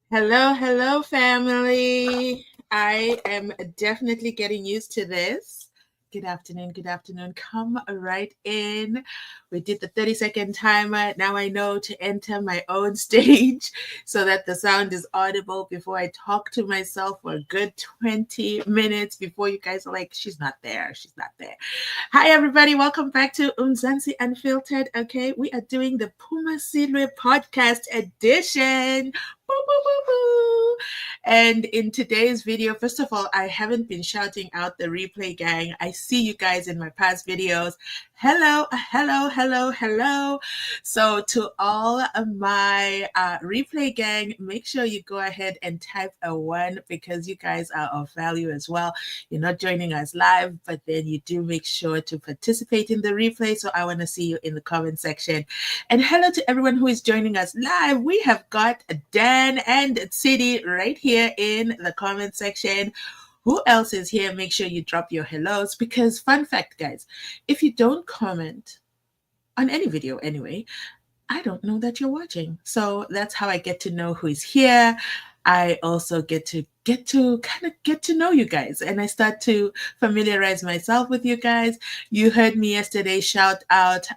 Hello, hello, family. I am definitely getting used to this. Good afternoon, good afternoon. Come right in. We did the 30-second timer. Now I know to enter my own stage so that the sound is audible before I talk to myself for a good 20 minutes before you guys are like, she's not there, she's not there. Hi, everybody. Welcome back to Mzansi Unfiltered. Okay, we are doing the PHUMA Silwe Podcast edition. Boo, boo, boo, boo. And in today's video, first of all, I haven't been shouting out the replay gang. I see you guys in my past videos. Hello, hello, hello, hello. So to all of my replay gang, make sure you go ahead and type a 1 because you guys are of value as well. You're not joining us live, but then you do make sure to participate in the replay. So I want to see you in the comment section. And hello to everyone who is joining us live. We have got Dan and Sidi right here in the comment section. Who else is here? Make sure you drop your hellos because fun fact, guys, if you don't comment on any video anyway, I don't know that you're watching. So that's how I get to know who is here. I also get to kind of get to know you guys, and I start to familiarize myself with you guys. You heard me yesterday shout out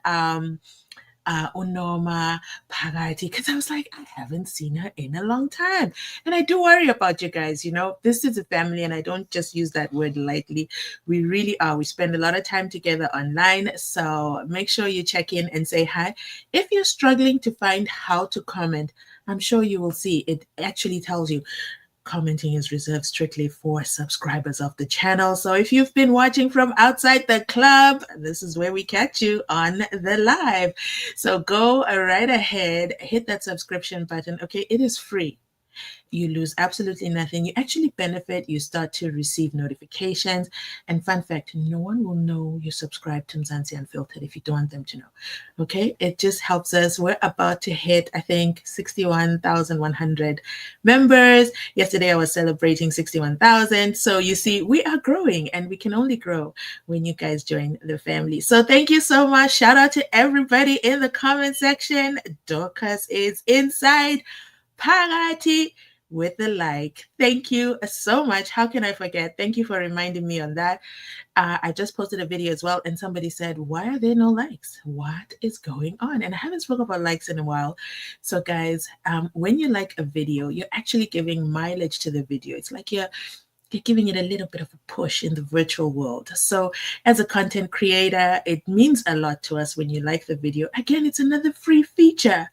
Unoma Pagati because I was like, I haven't seen her in a long time. And I do worry about you guys. You know, this is a family, and I don't just use that word lightly. We really are. We spend a lot of time together online. So make sure you check in and say hi. If you're struggling to find how to comment, I'm sure you will see it actually tells you commenting is reserved strictly for subscribers of the channel. So if you've been watching from outside the club, this is where we catch you on the live. So go right ahead, hit that subscription button. Okay, it is free. You lose absolutely nothing. You actually benefit. You start to receive notifications. And fun fact, no one will know you subscribe to Mzansi Unfiltered if you don't want them to know. Okay? It just helps us. We're about to hit, I think, 61,100 members. Yesterday I was celebrating 61,000. So you see, we are growing and we can only grow when you guys join the family. So thank you so much. Shout out to everybody in the comment section. Dorcas is inside. Parati with the like. Thank you so much. How can I forget? Thank you for reminding me on that. I just posted a video as well, and somebody said, "Why are there no likes? What is going on?" And I haven't spoken about likes in a while. So, guys, when you like a video, you're actually giving mileage to the video. It's like you're giving it a little bit of a push in the virtual world. So, as a content creator, it means a lot to us when you like the video. Again, it's another free feature.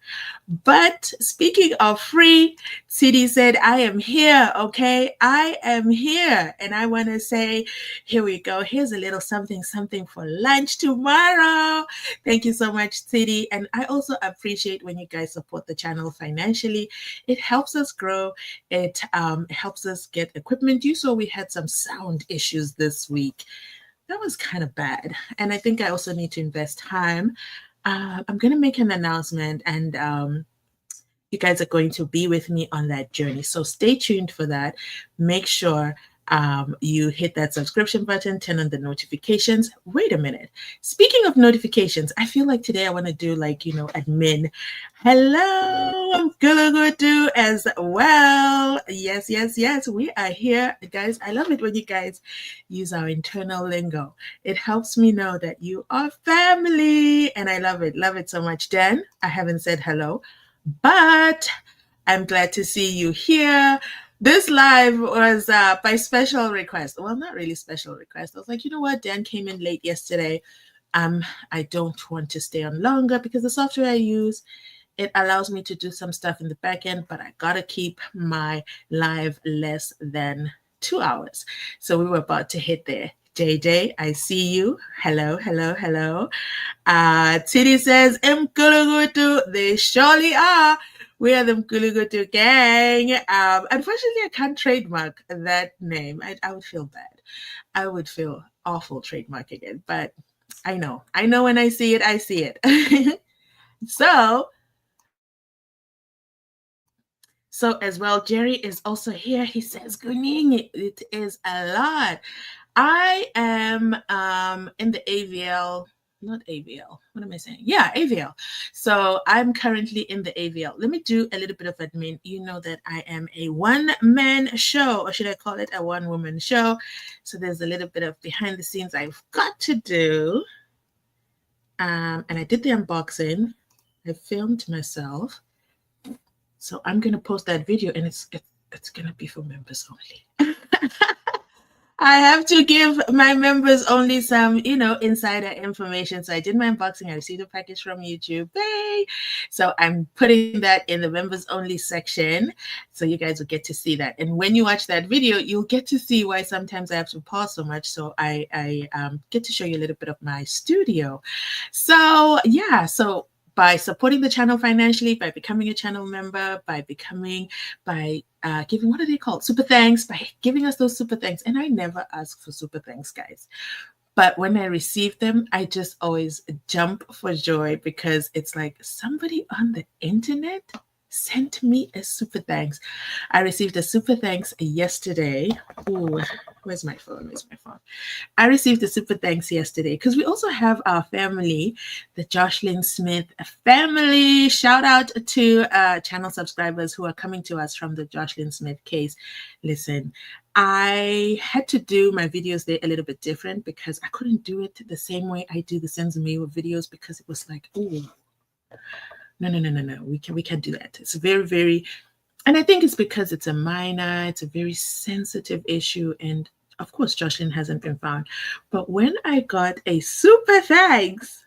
But speaking of free, CD said, I am here, okay? I am here. And I want to say, here we go. Here's a little something for lunch tomorrow. Thank you so much, CD. And I also appreciate when you guys support the channel financially. It helps us grow. It helps us get equipment. You saw we had some sound issues this week. That was kind of bad. And I think I also need to invest time. I'm going to make an announcement, and you guys are going to be with me on that journey. So stay tuned for that. Make sure you hit that subscription button, turn on the notifications. Wait a minute. Speaking of notifications, I feel like today I want to do admin. Hello, I'm gonna do as well. Yes, yes, yes. We are here, guys. I love it when you guys use our internal lingo. It helps me know that you are family, and I love it. Love it so much. Dan, I haven't said hello, but I'm glad to see you here. This live was by special request. Well, not really special request. I was like, you know what? Dan came in late yesterday. I don't want to stay on longer because the software I use, it allows me to do some stuff in the back end, but I gotta keep my live less than 2 hours. So we were about to hit there. JJ, I see you. Hello, hello, hello. Titi says, Mkulugutu, they surely are. We are the Mkulugutu gang. Unfortunately, I can't trademark that name. I would feel bad. I would feel awful trademarking it, but I know when I see it, I see it. So as well, Jerry is also here. He says, good evening. It is a lot. I am in the AVL not AVL. What am I saying? Yeah, AVL. So I'm currently in the AVL. Let me do a little bit of admin. You know that I am a one-man show, or should I call it a one-woman show? So there's a little bit of behind the scenes I've got to do. And I did the unboxing. I filmed myself. So I'm going to post that video, and it's going to be for members only. I have to give my members only some, insider information. So I did my unboxing. I received a package from YouTube. Hey! So I'm putting that in the members only section. So you guys will get to see that. And when you watch that video, you'll get to see why sometimes I have to pause so much. So I get to show you a little bit of my studio. So yeah, so by supporting the channel financially, by becoming a channel member, by giving, what are they called? Super thanks, by giving us those super thanks. And I never ask for super thanks, guys. But when I receive them, I just always jump for joy, because it's like somebody on the internet sent me a super thanks. I received a super thanks yesterday. Ooh, where's my phone? I received a super thanks yesterday, because we also have our family, the Jocelyn Smith family. Shout out to channel subscribers who are coming to us from the Jocelyn Smith case. Listen, I had to do my videos there a little bit different, because I couldn't do it the same way I do the SENZO MEYIWA videos, because it was like, oh, no. We can't do that. It's very, very, and I think it's because it's a minor, it's a very sensitive issue. And of course, Jocelyn hasn't been found. But when I got a super thanks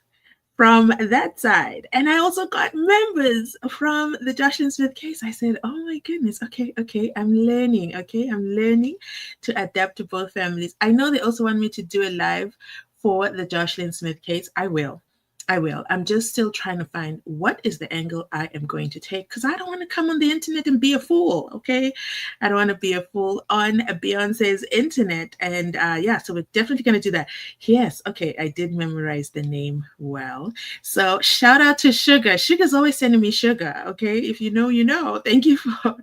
from that side, and I also got members from the Jocelyn Smith case, I said, oh my goodness, okay, I'm learning, to adapt to both families. I know they also want me to do a live for the Jocelyn Smith case. I will. I'm just still trying to find what is the angle I am going to take, because I don't want to come on the internet and be a fool, okay? I don't want to be a fool on Beyonce's internet. And yeah, so we're definitely going to do that. Yes, okay, I did memorize the name well. So shout out to Sugar. Sugar's always sending me sugar, okay? If you know, you know. Thank you for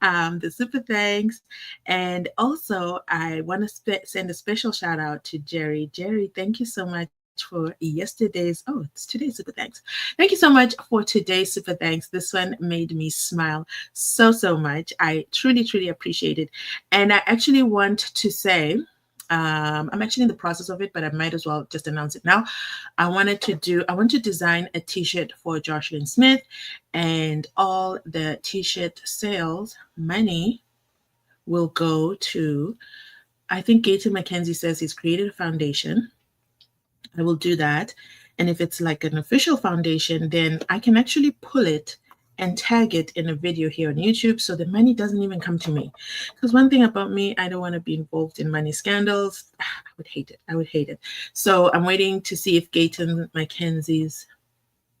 the super thanks. And also, I want to send a special shout out to Jerry. Jerry, thank you so much for yesterday's, it's today's super thanks. Thank you so much for today's super thanks. This one made me smile so much. I truly appreciate it. And I actually want to say, I'm actually in the process of it, but I might as well just announce it now. I want to design a t-shirt for Jocelyn Smith, and all the t-shirt sales money will go to, I think Gator McKenzie says he's created a foundation. I will do that. And if it's like an official foundation, then I can actually pull it and tag it in a video here on YouTube, so the money doesn't even come to me. Because one thing about me, I don't want to be involved in money scandals. I would hate it. So I'm waiting to see if Gator McKenzie's,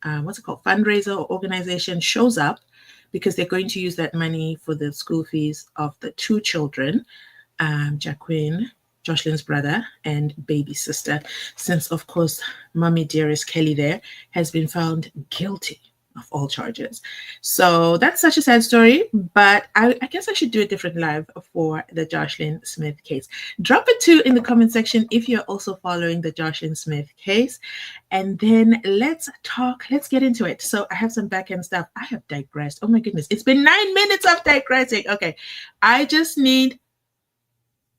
fundraiser or organization shows up, because they're going to use that money for the school fees of the two children, Jacqueline, Jocelyn's brother, and baby sister, since, of course, mommy dearest Kelly there has been found guilty of all charges. So that's such a sad story, but I guess I should do a different live for the Jocelyn Smith case. Drop it too in the comment section if you're also following the Jocelyn Smith case, and then let's get into it. So I have some back-end stuff. I have digressed. Oh my goodness, it's been 9 minutes of digressing. Okay, I just need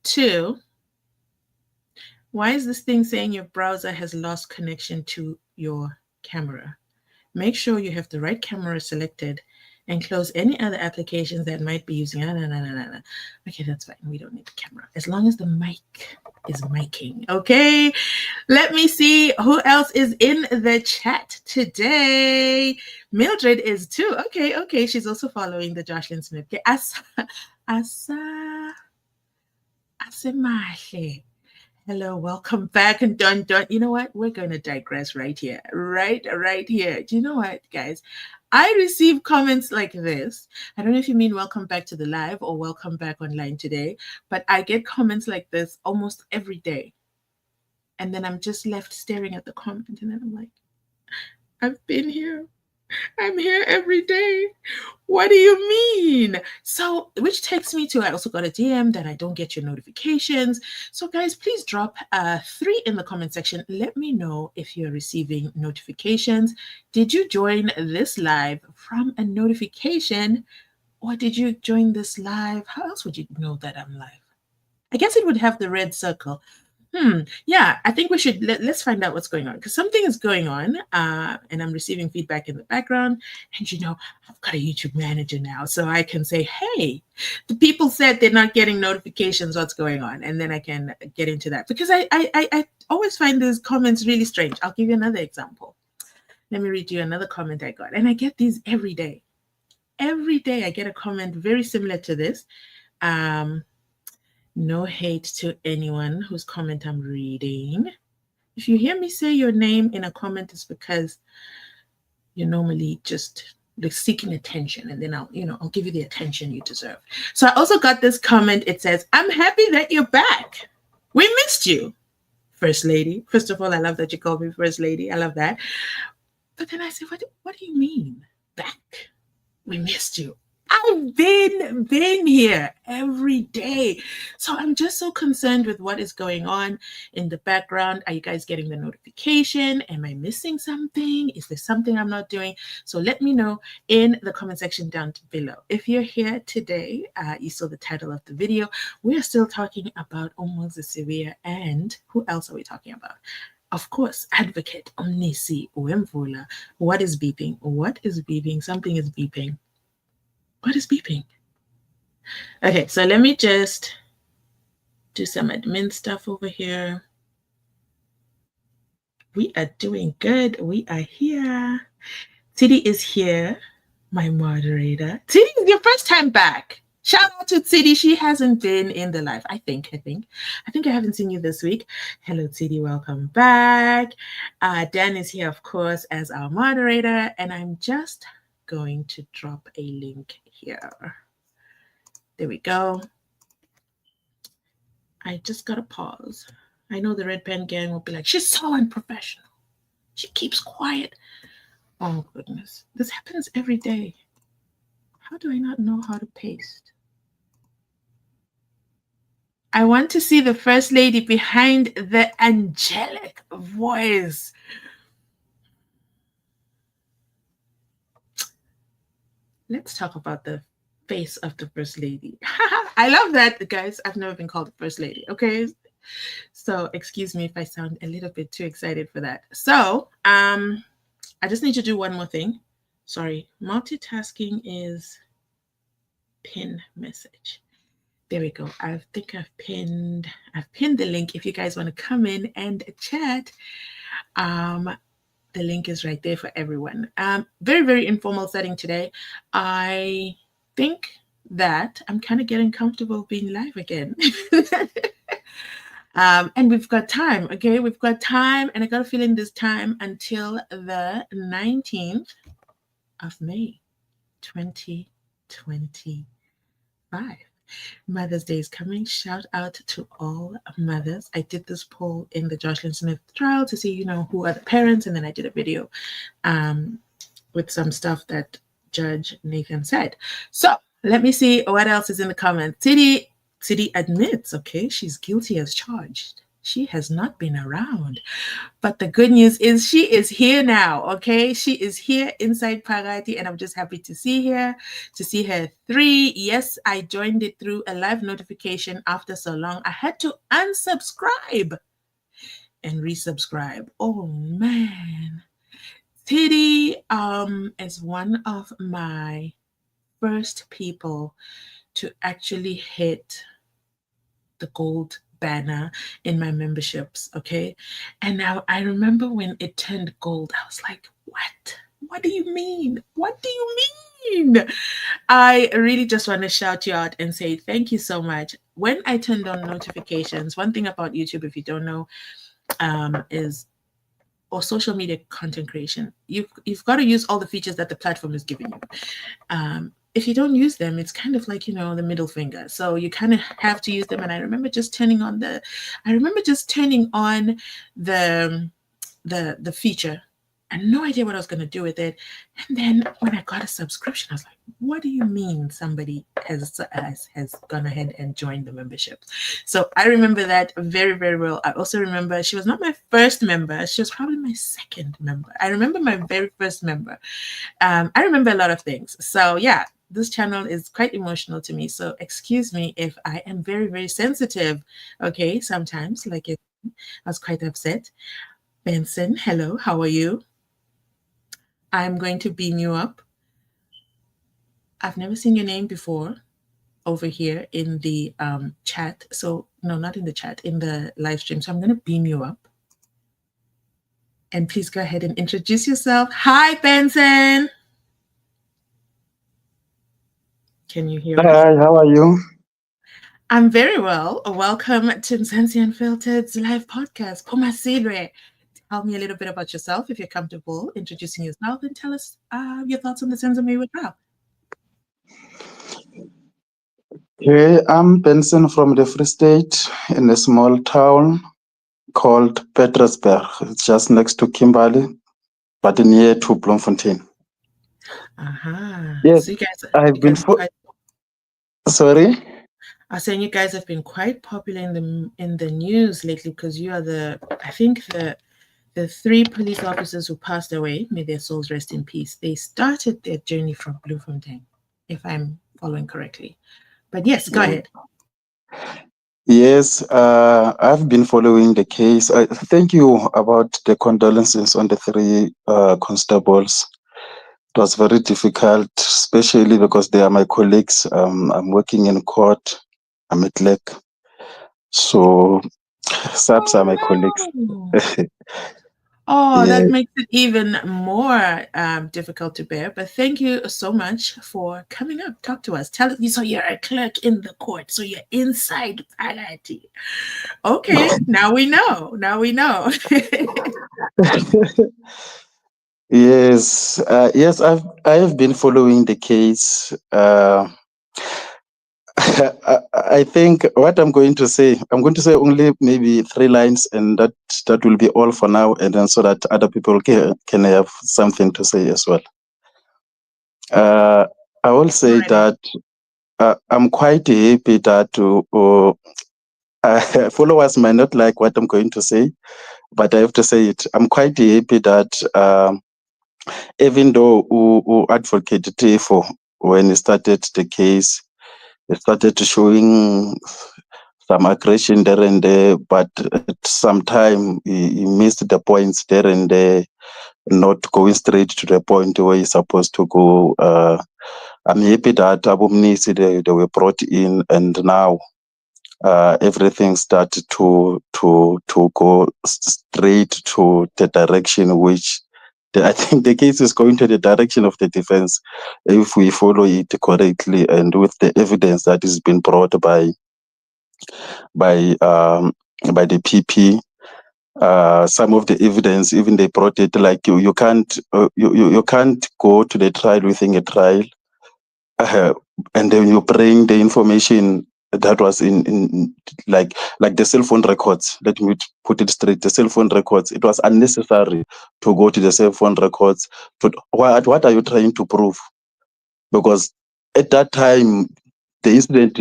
to. Why is this thing saying your browser has lost connection to your camera? Make sure you have the right camera selected and close any other applications that might be using. No. Okay, that's fine. We don't need the camera. As long as the mic is miking. Okay, let me see who else is in the chat today. Mildred is too. Okay. She's also following the Jocelyn Smith. Okay. Asemahle. Hello, welcome back. And done. You know what? We're going to digress right here. Right here. Do you know what, guys? I receive comments like this. I don't know if you mean welcome back to the live or welcome back online today, but I get comments like this almost every day. And then I'm just left staring at the comment, and then I'm like, I've been here. I'm here every day. What do you mean? So, which takes me to I also got a DM that I don't get your notifications. So, guys, please drop 3 in the comment section. Let me know if you're receiving notifications. Did you join this live from a notification, or did you join this live? How else would you know that I'm live? I guess it would have the red circle. Yeah, I think we should let's find out what's going on, because something is going on, and I'm receiving feedback in the background. And I've got a YouTube manager now, so I can say, "Hey, the people said they're not getting notifications. What's going on?" And then I can get into that, because I always find these comments really strange. I'll give you another example. Let me read you another comment I got, and I get these every day. Every day I get a comment very similar to this. No hate to anyone whose comment I'm reading. If you hear me say your name in a comment, it's because you're normally just like seeking attention, and then I'll give you the attention you deserve. So I also got this comment. It says, "I'm happy that you're back. We missed you, First Lady." First of all, I love that you called me First Lady. I love that. But then I said, what do you mean back? We missed you. I've been here every day. So I'm just so concerned with what is going on in the background. Are you guys getting the notification? Am I missing something? Is there something I'm not doing? So let me know in the comment section down below. If you're here today, you saw the title of the video. We are still talking about Muzi, and who else are we talking about? Of course, advocate Mnisi Wemvula. What is beeping? What is beeping? Something is beeping. What is beeping? Okay, so let me just do some admin stuff over here. We are doing good. We are here. Tidi is here, my moderator. Tidi is your first time back. Shout out to Tidi. She hasn't been in the live. I think I haven't seen you this week. Hello, Tidi. Welcome back. Dan is here, of course, as our moderator, and I'm just going to drop a link here. There we go. I just got to pause. I know the Red Pen gang will be like, she's so unprofessional. She keeps quiet. Oh, goodness. This happens every day. How do I not know how to paste? I want to see the First Lady behind the angelic voice. Let's talk about the face of the First Lady. I love that, guys. I've never been called the First Lady, okay? So excuse me if I sound a little bit too excited for that. So I just need to do one more thing. Sorry, multitasking is pin message. There we go. I think I've pinned the link. If you guys want to come in and chat, the link is right there for everyone. Very, very informal setting today. I think that I'm kind of getting comfortable being live again. And we've got time, okay? We've got time, and I got a feeling this time until the 19th of May, 2025. Mother's Day is coming. Shout out to all mothers. I did this poll in the Jocelyn Smith trial to see, who are the parents, and then I did a video with some stuff that Judge Nathan said. So let me see what else is in the comments. Tidi admits, okay, she's guilty as charged. She has not been around. But the good news is she is here now, okay? She is here inside Parati, and I'm just happy to see her 3. Yes, I joined it through a live notification after so long. I had to unsubscribe and resubscribe. Oh, man. Tidi is one of my first people to actually hit the gold banner in my memberships, okay? And now I remember when it turned gold, I was like, what do you mean? What do you mean? I really just want to shout you out and say thank you so much. When I turned on notifications, one thing about YouTube, if you don't know, or social media content creation, you've got to use all the features that the platform is giving you. If you don't use them, it's kind of like, the middle finger. So you kind of have to use them. And I remember just turning on the feature, I had no idea what I was going to do with it. And then when I got a subscription, I was like, what do you mean somebody has gone ahead and joined the membership? So I remember that very, very well. I also remember she was not my first member. She was probably my second member. I remember my very first member. I remember a lot of things. So yeah, this channel is quite emotional to me. So excuse me if I am very, very sensitive. Okay, sometimes, like I was quite upset. Benson, hello, how are you? I'm going to beam you up. I've never seen your name before over here in the chat. So, no, not in the chat, in the live stream. So I'm going to beam you up. And please go ahead and introduce yourself. Hi, Benson. Can you hear us? Hi, how are you? I'm very well. Welcome to Mzansi Unfiltered's live podcast. PHUMA Silwe. Tell me a little bit about yourself if you're comfortable introducing yourself, and tell us your thoughts on the SENZO MEYIWA TRIAL. Okay, I'm Benson from the Free State in a small town called Petersburg. It's just next to Kimberley, but near to Bloemfontein. Yes, So you guys, I've been sorry. I was saying you guys have been quite popular in the news lately because you are I think the 3 police officers who passed away, may their souls rest in peace. They started their journey from Bloemfontein, if I'm following correctly. But yes, go ahead. Yes, I've been following the case. Thank you about the condolences on the 3 constables. It was very difficult, especially because they are my colleagues. I'm working in court. I'm at Lake. So, SAPs are my colleagues. Oh, Yeah. that makes it even more difficult to bear. But thank you so much for coming up. Talk to us. Tell us. So you're a clerk in the court. So you're inside Palati. Okay, now we know. Now we know. Yes, yes, I have been following the case. I think what I'm going to say only maybe 3 lines, and that will be all for now, and then so that other people can have something to say as well. I will say that I'm quite happy that followers might not like what I'm going to say, but I have to say it. I'm quite happy that even though who advocated Tefo, when he started the case, he started showing some aggression there and there, but at some time he missed the points there and there, not going straight to the point where he's supposed to go. I'm happy that Mnisi, they were brought in, and now everything started to go straight to the direction which I think the case is going to the direction of the defense if we follow it correctly and with the evidence that is being brought by the PP. Some of the evidence, even they brought it like you can't you can't go to the trial within a trial, and then you bring the information that was in like the cell phone records. Let me put it straight: the cell phone records. It was unnecessary to go to the cell phone records. What are you trying to prove? Because at that time, the incident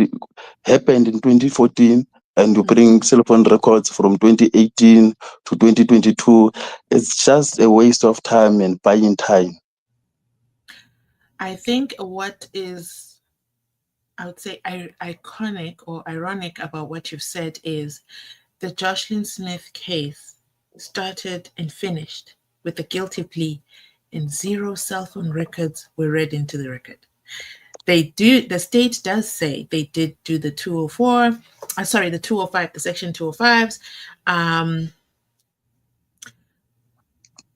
happened in 2014, and you bring cell phone records from 2018 to 2022. It's just a waste of time and buying time. I think what is, I would say, iconic or ironic about what you've said is the Jocelyn Smith case started and finished with a guilty plea, and 0 cell phone records were read into the record. The state does say they did do the 204, the 205, the section 205s.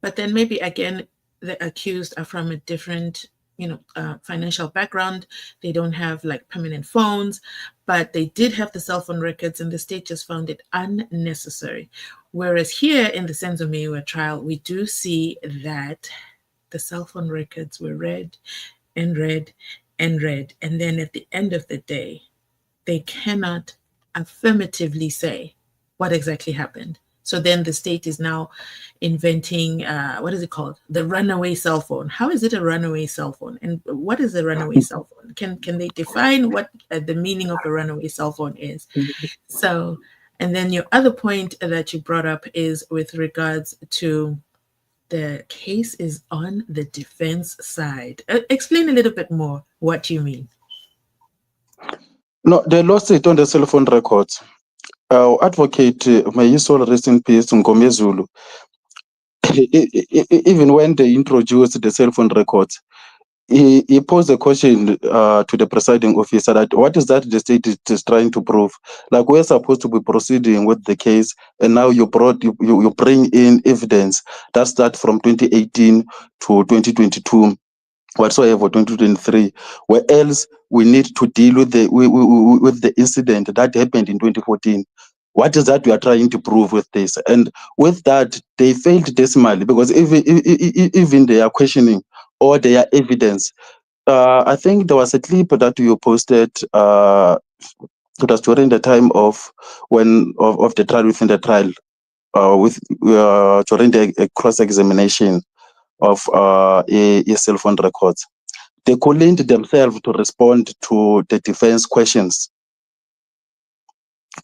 But then maybe again, the accused are from a different, financial background. They don't have like permanent phones, but they did have the cell phone records, and the state just found it unnecessary. Whereas here in the SENZO MEYIWA trial, we do see that the cell phone records were read and read and read. And then at the end of the day, they cannot affirmatively say what exactly happened. So then the state is now inventing, what is it called? The runaway cell phone. How is it a runaway cell phone? And what is a runaway cell phone? Can they define what the meaning of a runaway cell phone is? So, and then your other point that you brought up is with regards to the case is on the defense side. Explain a little bit more what you mean. No, they lost it on the cell phone records. Advocate, may his soul rest in peace, Ngomezulu, even when they introduced the cell phone records, he posed a question to the presiding officer that what is that the state is trying to prove? Like, we're supposed to be proceeding with the case, and now you bring in evidence that start from 2018 to 2022, whatsoever, 2023, where else we need to deal with the incident that happened in 2014. What is that we are trying to prove with this? And with that, they failed decimally, because even they are questioning or their evidence. I think there was a clip that you posted. It was during the time of the trial, within the trial, with during the cross examination of a cell phone records. They couldn't themselves to respond to the defense questions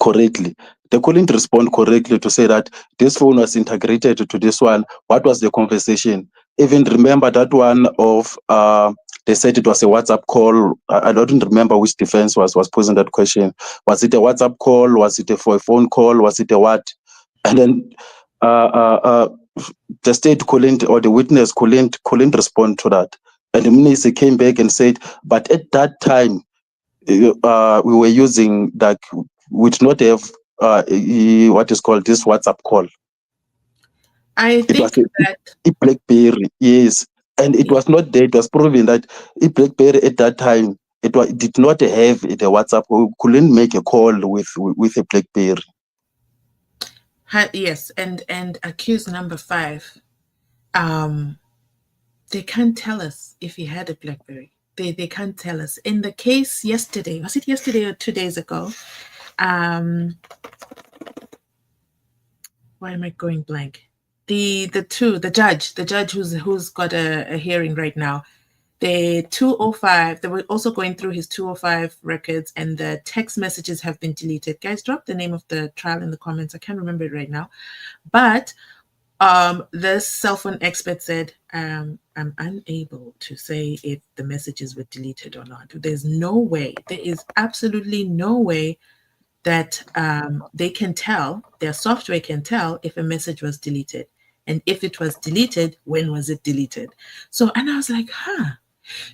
correctly. They couldn't respond correctly to say that this phone was integrated to this one. What was the conversation? Even remember that one of they said it was a WhatsApp call. I don't remember which defense was posing that question. Was it a WhatsApp call? Was it a phone call? Was it a what? And then the state couldn't, or the witness couldn't respond to that. And the Mnisi came back and said, but at that time, we were using, like, we did not have what is called this WhatsApp call. I It was think that a BlackBerry, yes, and it was not there. It was proven that a BlackBerry at that time, it did not have the WhatsApp. We couldn't make a call with a BlackBerry. Yes, and accused number 5, they can't tell us if he had a BlackBerry. They can't tell us. In the case yesterday, was it yesterday or 2 days ago? Why am I going blank? The judge who's got a hearing right now. The 205, they were also going through his 205 records, and the text messages have been deleted. Guys, drop the name of the trial in the comments. I can't remember it right now. But this cell phone expert said, I'm unable to say if the messages were deleted or not. There's no way, there is absolutely no way that they can tell, their software can tell if a message was deleted. And if it was deleted, when was it deleted? So, and I was like,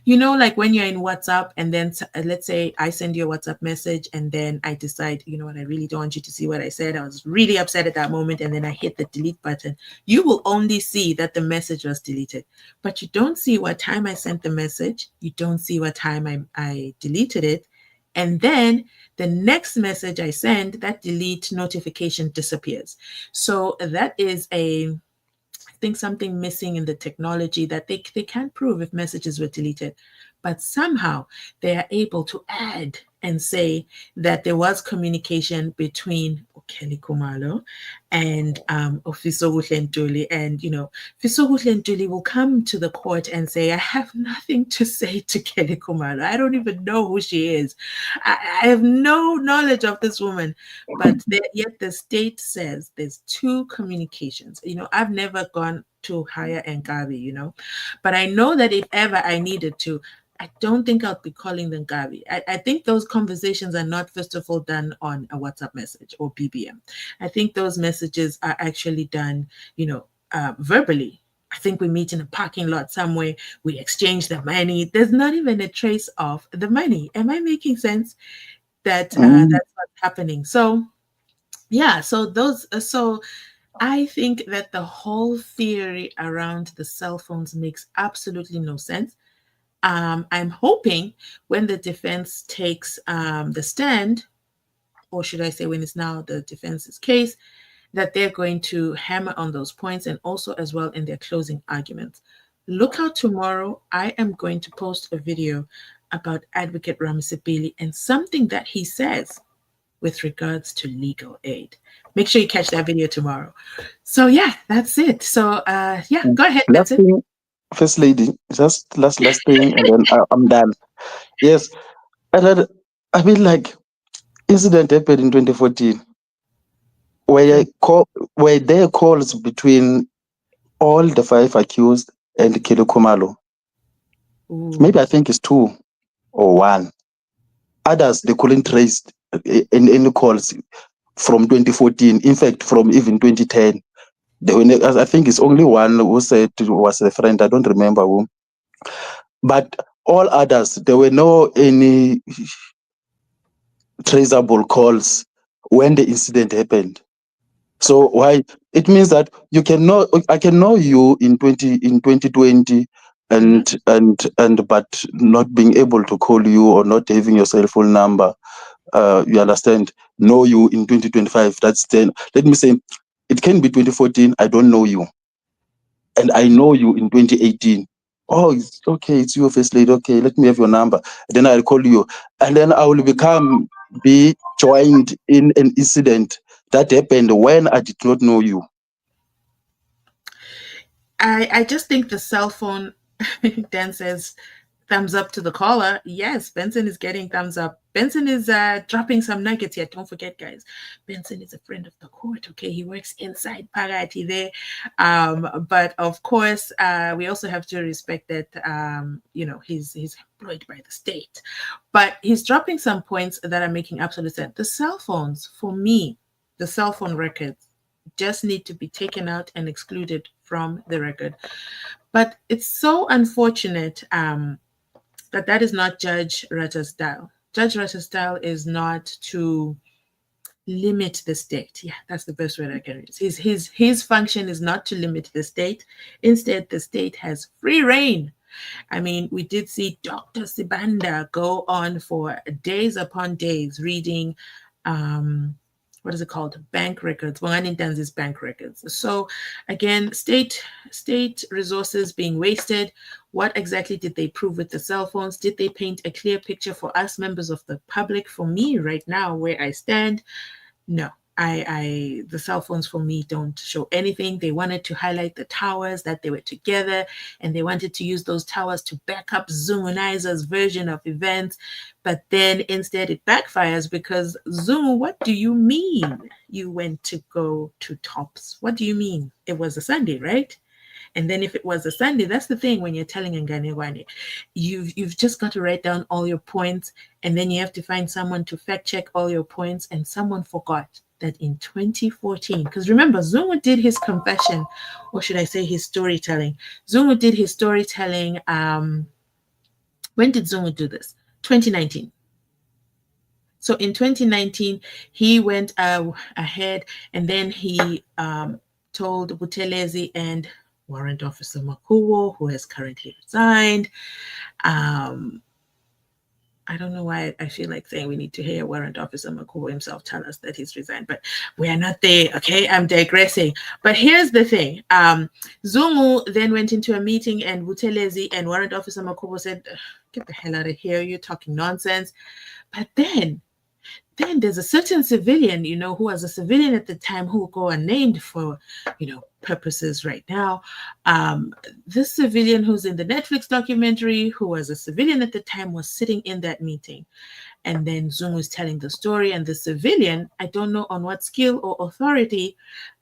like when you're in WhatsApp and then let's say I send you a WhatsApp message and then I decide, you know what, I really don't want you to see what I said. I was really upset at that moment. And then I hit the delete button. You will only see that the message was deleted, but you don't see what time I sent the message. You don't see what time I deleted it. And then the next message I send, that delete notification disappears. So that is I think something missing in the technology that they can't prove if messages were deleted. But somehow they are able to add and say that there was communication between Kelly Kumalo and Ofiso Ntuli. And, Fiso Ntuli will come to the court and say, I have nothing to say to Kelly Kumalo. I don't even know who she is. I have no knowledge of this woman. But yet the state says there's 2 communications. I've never gone to hire Nkabi, but I know that if ever I needed to, I don't think I'll be calling them Gavi. I think those conversations are not, first of all, done on a WhatsApp message or BBM. I think those messages are actually done, verbally. I think we meet in a parking lot somewhere. We exchange the money. There's not even a trace of the money. Am I making sense? That's what's happening. So, yeah. So I think that the whole theory around the cell phones makes absolutely no sense. I'm hoping when the defense takes the stand, or should I say when it's now the defense's case, that they're going to hammer on those points, and also as well in their closing arguments. Look out tomorrow. I am going to post a video about Advocate Ramasipili and something that he says with regards to legal aid. Make sure you catch that video tomorrow. So yeah, that's it. So yeah, go ahead, Last Benson. thing, First Lady, just last thing, and then I'm done. Yes, and then, I mean, like, incident happened in 2014. Were were there calls between all the 5 accused and Kilukumalo? Maybe I think it's 2 or 1. Others they couldn't trace any calls from 2014. In fact, from even 2010. I think it's only one who said it was a friend. I don't remember who. But all others, there were no any traceable calls when the incident happened. So why it means that I can know you in 2020 and but not being able to call you or not having your cell phone number. You understand? Know you in 2025. That's 10. Let me say, it can be 2014. I don't know you, and I know you in 2018. Oh, it's okay. It's you, First Lady. Okay, let me have your number. Then I'll call you, and then I will be joined in an incident that happened when I did not know you. I just think the cell phone, Dan says, thumbs up to the caller. Yes, Benson is getting thumbs up. Benson is dropping some nuggets here. Don't forget, guys, Benson is a friend of the court. Okay, he works inside Parati there. But of course, we also have to respect that he's employed by the state. But he's dropping some points that are making absolute sense. The cell phones, for me, the cell phone records just need to be taken out and excluded from the record. But it's so unfortunate that is not Judge Ratter's style. Judge Ratter's style is not to limit the state. Yeah, that's the best word I can use. His function is not to limit the state. Instead, the state has free reign. I mean, we did see Dr. Sibanda go on for days upon days reading what is it called? Bank records. Wanganintanzi's bank records. So again, state resources being wasted. What exactly did they prove with the cell phones? Did they paint a clear picture for us members of the public? For me, right now, where I stand, no. The cell phones for me don't show anything. They wanted to highlight the towers, that they were together, and they wanted to use those towers to back up Zungunaiza's version of events. But then instead it backfires because Zungu, what do you mean you went to go to Tops? What do you mean? It was a Sunday, right? And then if it was a Sunday, that's the thing when you're telling Nganewani, you've just got to write down all your points, and then you have to find someone to fact check all your points, and someone forgot that in 2014, because remember, Zungu did his confession, or should I say his storytelling. Zungu did his storytelling. When did Zungu do this? 2019. So in 2019, he went ahead and then he told Buthelezi and Warrant Officer Makuwo, who has currently resigned. I don't know why I feel like saying we need to hear Warrant Officer Makuwo himself tell us that he's resigned, but we are not there, okay? I'm digressing. But here's the thing. Zungu then went into a meeting and Buthelezi and Warrant Officer Makuwo said, get the hell out of here, you're talking nonsense. But then there's a certain civilian, who was a civilian at the time who will go unnamed for, purposes right now. This civilian who's in the Netflix documentary, who was a civilian at the time, was sitting in that meeting. And then Zungu was telling the story, and the civilian, I don't know on what skill or authority,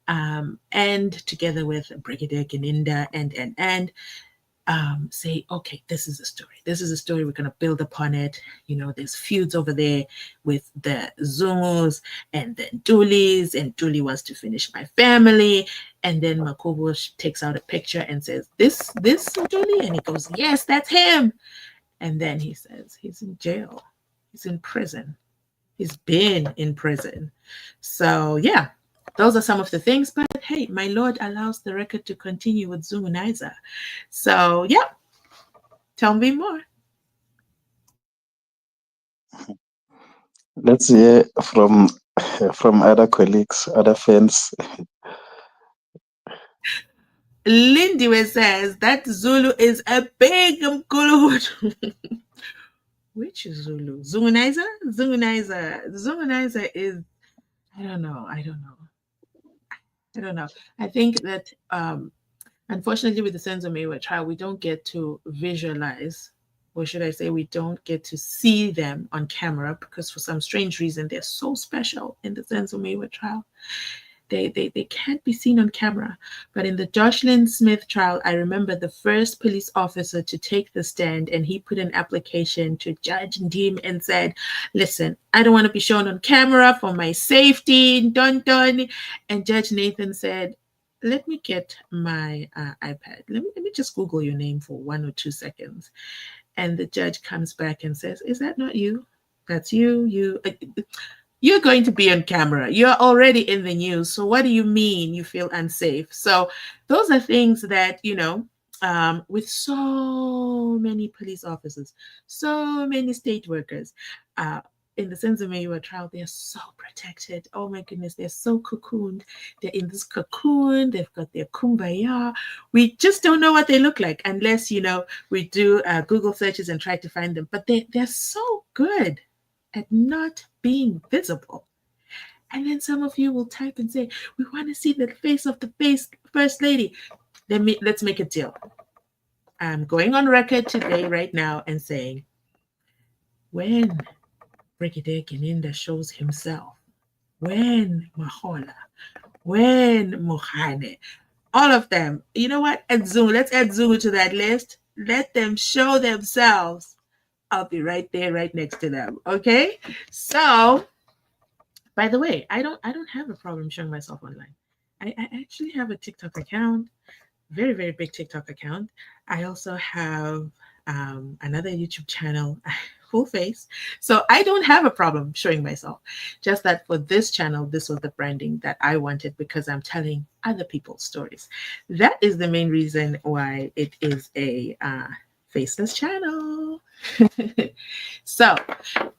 and together with Brigadier Gininda and say, okay, this is a story. This is a story. We're going to build upon it. There's feuds over there with the Zungus and the Ntulis, and Ntuli wants to finish my family. And then Makubo takes out a picture and says, this Ntuli? And he goes, yes, that's him. And then he says, he's in jail. He's in prison. He's been in prison. So, yeah. Those are some of the things, but hey, my Lord allows the record to continue with Zungunaiza. So, yeah, tell me more. Let's hear from other colleagues, other fans. Lindiwe says that Zulu is a big Mkuluhutu. Which Zulu? Zunganizer? Zunganizer. Zunganizer is, I don't know. I don't know. I don't know. I think that unfortunately with the Senzo Meyiwa trial, we don't get to visualize, or should I say, we don't get to see them on camera because for some strange reason they're so special in the Senzo Meyiwa trial. They can't be seen on camera. But in the Jocelyn Smith trial, I remember the first police officer to take the stand, and he put an application to Judge Ndim and said, listen, I don't want to be shown on camera for my safety, dun dun. And Judge Nathan said, let me get my iPad. Let me just Google your name for 1 or 2 seconds. And the judge comes back and says, is that not you? That's you. You're going to be on camera. You're already in the news. So what do you mean you feel unsafe? So those are things that, with so many police officers, so many state workers, in the Senzo Meyiwa trial, they're so protected. Oh my goodness, they're so cocooned. They're in this cocoon. They've got their kumbaya. We just don't know what they look like unless, we do Google searches and try to find them. But they're so good at not being visible. And then some of you will type and say, we want to see the face of the first lady. Let's make a deal. I'm going on record today, right now, and saying, when Brigadier Gininda shows himself, when Mahola, when Mohane, all of them, you know what? Let's add Zungu to that list. Let them show themselves. I'll be right there, right next to them. Okay? So, by the way, I don't have a problem showing myself online. I actually have a TikTok account, very, very big TikTok account. I also have another YouTube channel, full face. So I don't have a problem showing myself. Just that for this channel, this was the branding that I wanted because I'm telling other people's stories. That is the main reason why it is a faceless channel. So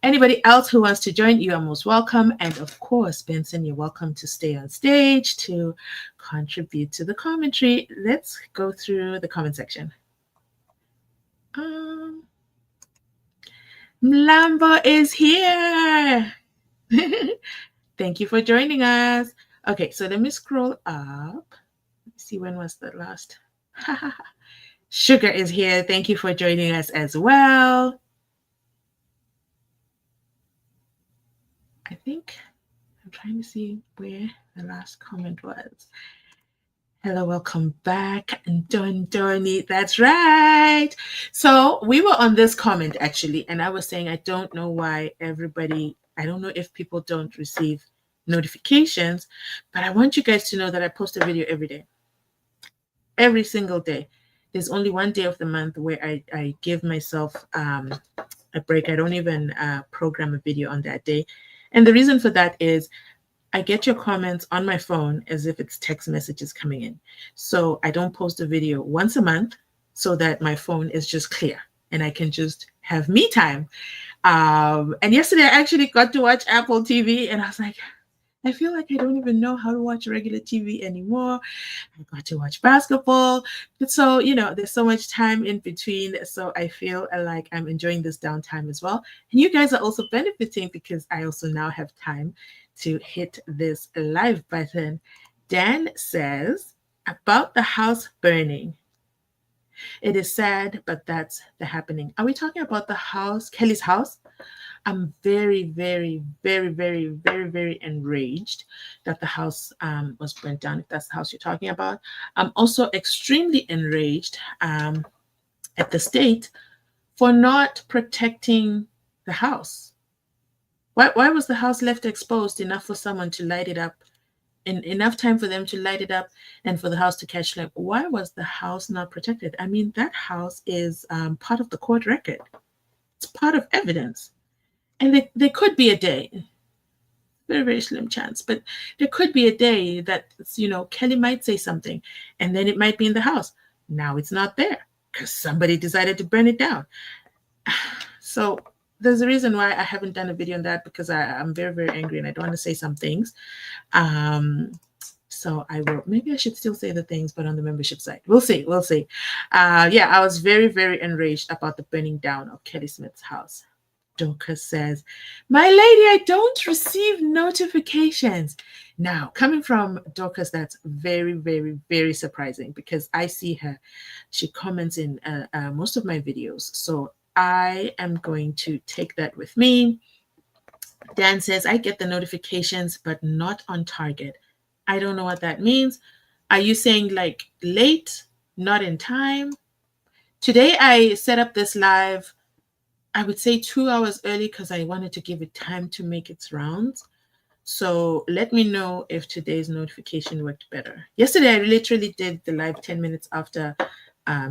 anybody else who wants to join, you are most welcome. And of course, Benson, you're welcome to stay on stage to contribute to the commentary. Let's go through the comment section. Mlambo is here. Thank you for joining us. Okay, so let me scroll up. Let's see, when was the last? Sugar is here. Thank you for joining us as well. I think I'm trying to see where the last comment was. Hello, welcome back, Donny. That's right. So we were on this comment actually, and I was saying I don't know why I don't know if people don't receive notifications, but I want you guys to know that I post a video every day, every single day. There's only one day of the month where I give myself a break. I don't even program a video on that day. And the reason for that is I get your comments on my phone as if it's text messages coming in. So I don't post a video once a month so that my phone is just clear and I can just have me time. And yesterday I actually got to watch Apple TV and I was like, I feel like I don't even know how to watch regular TV anymore. I got to watch basketball. But so, there's so much time in between. So I feel like I'm enjoying this downtime as well. And you guys are also benefiting because I also now have time to hit this live button. Dan says, about the house burning. It is sad, but that's the happening. Are we talking about the house, Kelly's house? I'm very, very, very, very, very, very enraged that the house was burnt down, if that's the house you're talking about. I'm also extremely enraged at the state for not protecting the house. Why was the house left exposed enough for someone to light it up, in enough time for them to light it up and for the house to catch flame? Why was the house not protected? I mean, that house is part of the court record. It's part of evidence. And there could be a day, very, very slim chance, but there could be a day that, Kelly might say something and then it might be in the house. Now it's not there because somebody decided to burn it down. So there's a reason why I haven't done a video on that, because I'm very, very angry and I don't want to say some things. So I will, maybe I should still say the things, but on the membership side. We'll see. I was very, very enraged about the burning down of Kelly Smith's house. Dorcas says, "My lady, I don't receive notifications." Now, coming from Dorcas, that's very, very, very surprising because I see her. She comments in most of my videos. So I am going to take that with me. Dan says, "I get the notifications, but not on target." I don't know what that means. Are you saying like late, not in time? Today I set up this live, I would say 2 hours early because I wanted to give it time to make its rounds. So let me know if today's notification worked better. Yesterday I literally did the live 10 minutes after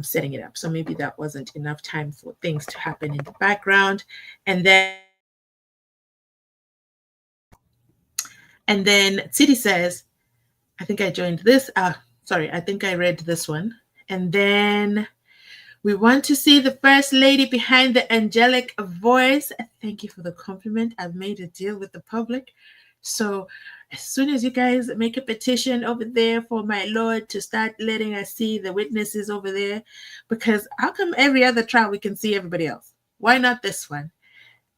setting it up. So maybe that wasn't enough time for things to happen in the background. And then Titi says, I think I joined this. Sorry, I think I read this one. And then we want to see the first lady behind the angelic voice. Thank you for the compliment. I've made a deal with the public. So as soon as you guys make a petition over there for my Lord to start letting us see the witnesses over there, because how come every other trial we can see everybody else? Why not this one?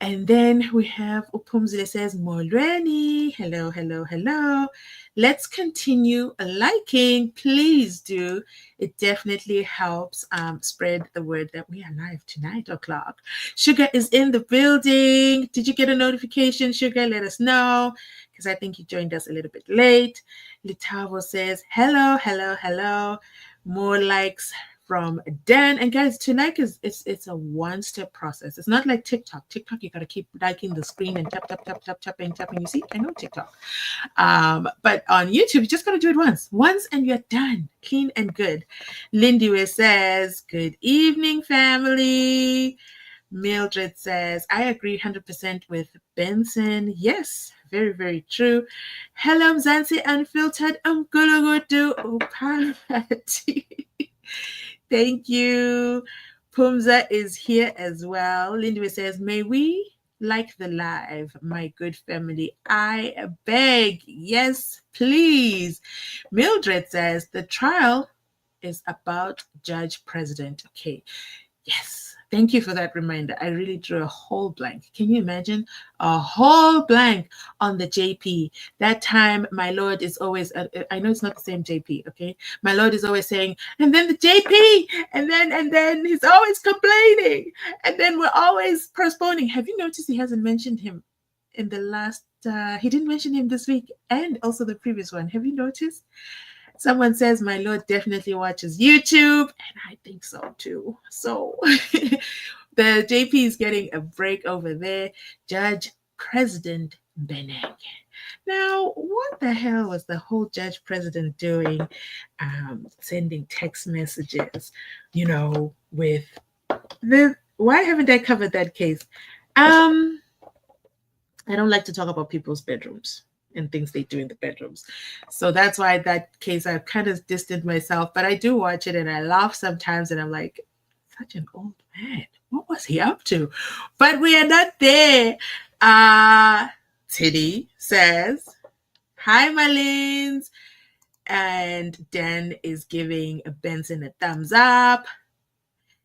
And then we have Upumzile says, Molweni. Hello, hello, hello. Let's continue liking. Please do. It definitely helps spread the word that we are live tonight o'clock. Sugar is in the building. Did you get a notification, Sugar? Let us know because I think you joined us a little bit late. Litavo says, hello, hello, hello. More likes from Dan. And guys, to like is it's a one-step process. It's not like TikTok. TikTok, you gotta keep liking the screen and tap, tap, tap, tap, tapping, tapping. You see, I know TikTok. But on YouTube, you just gotta do it once, and you're done, clean and good. Lindy says, "Good evening, family." Mildred says, "I agree 100% with Benson." Yes, very, very true. Hello, Mzansi Unfiltered. Umgulugudu Upalati. Thank you. Pumza is here as well. Lindy says, "May we like the live, my good family? I beg." Yes, please. Mildred says, "The trial is about Judge President." Okay. Yes. Thank you for that reminder. I really drew a whole blank. Can you imagine? A whole blank on the JP. That time, my Lord is always, I know it's not the same JP, okay? My Lord is always saying, and then the JP, and then he's always complaining. And then we're always postponing. Have you noticed he hasn't mentioned him in the last, he didn't mention him this week and also the previous one. Have you noticed? Someone says my Lord definitely watches YouTube, and I think so too. So the JP is getting a break over there. Judge President Beneng. Now, what the hell was the whole Judge President doing? Sending text messages, with the. Why haven't I covered that case? I don't like to talk about people's bedrooms and things they do in the bedrooms. So that's why that case I've kind of distanced myself, but I do watch it and I laugh sometimes and I'm like, such an old man. What was he up to? But we are not there. Titty says, "Hi, Malins." And Dan is giving Benson a thumbs up.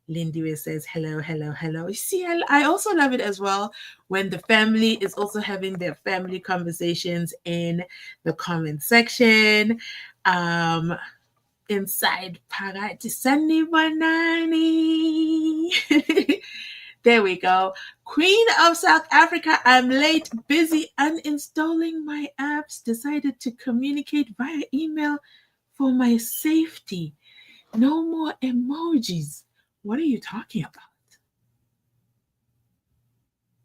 Lindy says, "Hello, hello, hello." You see, I also love it as well when the family is also having their family conversations in the comment section. Inside Parati Sunny Banani. There we go. Queen of South Africa, I'm late, busy uninstalling my apps. Decided to communicate via email for my safety. No more emojis. What are you talking about?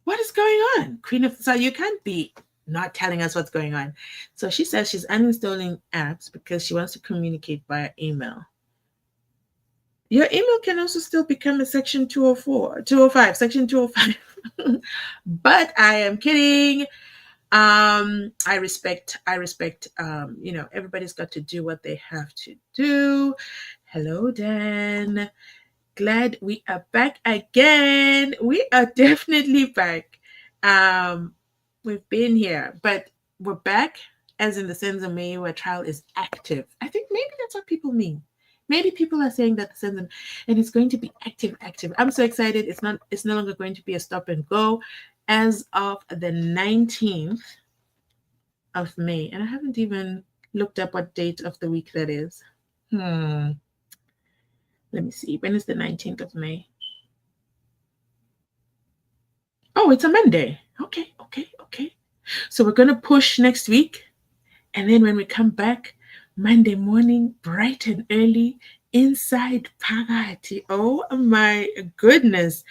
What is going on? Queen of So you can't be not telling us what's going on. So she says she's uninstalling apps because she wants to communicate via email. Your email can also still become a section 204, 205, section 205. But I am kidding. I respect, everybody's got to do what they have to do. Hello, Dan. Glad we are back again. We are definitely back. We've been here, but we're back as in the SENZO MEYIWA trial is active. I think maybe that's what people mean. Maybe people are saying that the Senzo, and it's going to be active. I'm so excited. It's no longer going to be a stop and go as of the 19th of May. And I haven't even looked up what date of the week that is. Let me see. When is the 19th of May? Oh, it's a Monday. Okay. So we're going to push next week. And then when we come back, Monday morning, bright and early, inside Phakathi. Oh my goodness.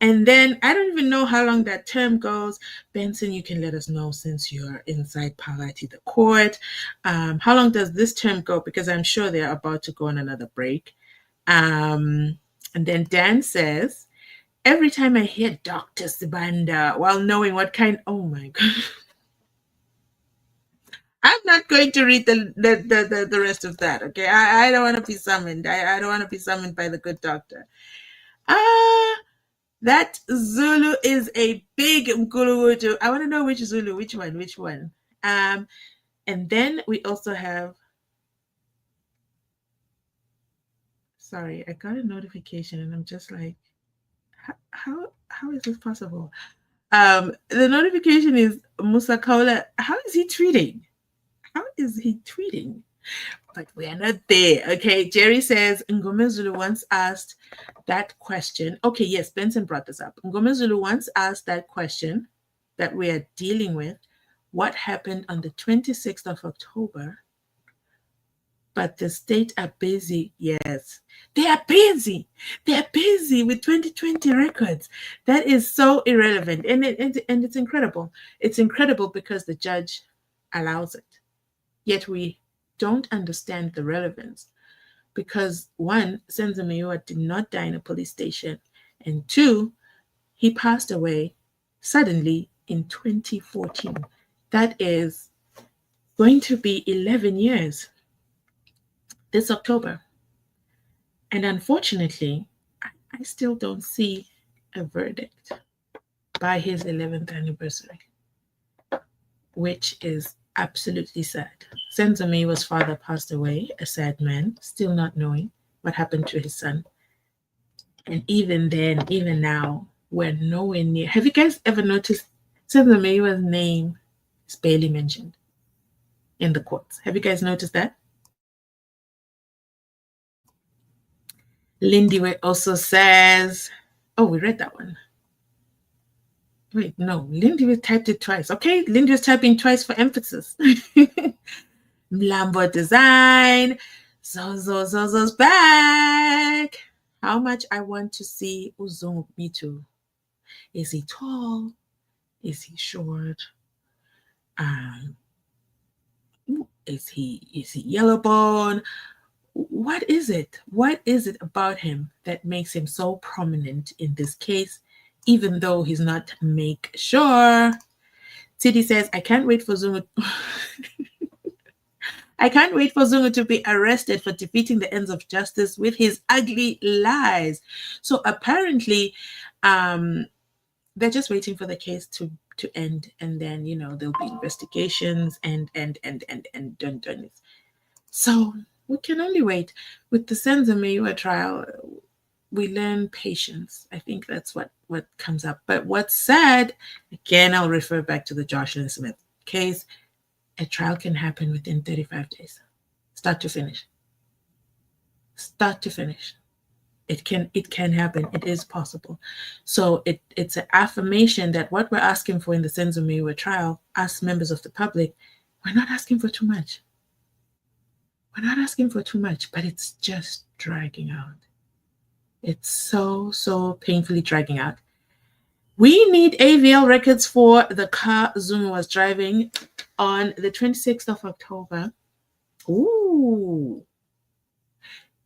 And then I don't even know how long that term goes. Benson, you can let us know since you're inside Phakathi, the court. How long does this term go? Because I'm sure they're about to go on another break. And then Dan says, every time I hear Dr. Sibanda, while knowing what kind, oh my God. I'm not going to read the rest of that, okay? I don't want to be summoned. I don't want to be summoned by the good doctor. That Zulu is a big Mkuluwutu. I want to know which Zulu, which one. And then we also have, sorry, I got a notification and I'm just like, how is this possible? The notification is Musa Kaula. How is he tweeting? But we are not there. Okay, Jerry says Ngome Zulu once asked that question. Okay, yes, Benson brought this up. Ngome Zulu once asked that question that we are dealing with. What happened on the 26th of October? But the state are busy. Yes, they are busy. They're busy with 2020 records. That is so irrelevant. And it's incredible. It's incredible because the judge allows it. Yet we don't understand the relevance because one, SENZO MEYIWA did not die in a police station, and two, he passed away suddenly in 2014. That is going to be 11 years this October. And unfortunately, I still don't see a verdict by his 11th anniversary, which is absolutely sad. SENZO MEYIWA's father passed away, a sad man, still not knowing what happened to his son. And even then, even now, we're nowhere near. Have you guys ever noticed SENZO MEYIWA's name is barely mentioned in the courts? Have you guys noticed that? Lindy also says, oh, we read that one. Wait, no, Lindy typed it twice. Okay, Lindy was typing twice for emphasis. Mlambo Design, Zozo's back. How much I want to see Uzungu Bitu. Is he tall? Is he short? Is he yellow bone? What is it? What is it about him that makes him so prominent in this case, even though he's not make sure? Tidi says, I can't wait for Zungu. I can't wait for Zungu to be arrested for defeating the ends of justice with his ugly lies. So apparently, they're just waiting for the case to end, and then there'll be investigations and done. So we can only wait. With the SENZO MEYIWA trial, we learn patience. I think that's what comes up. But what's sad, again, I'll refer back to the Jocelyn Smith case. A trial can happen within 35 days, start to finish. It can happen. It is possible. So it's an affirmation that what we're asking for in the SENZO MEYIWA trial, us members of the public, we're not asking for too much. But it's just dragging out. It's so painfully dragging out. We need AVL records for the car Zungu was driving on the 26th of October. Ooh,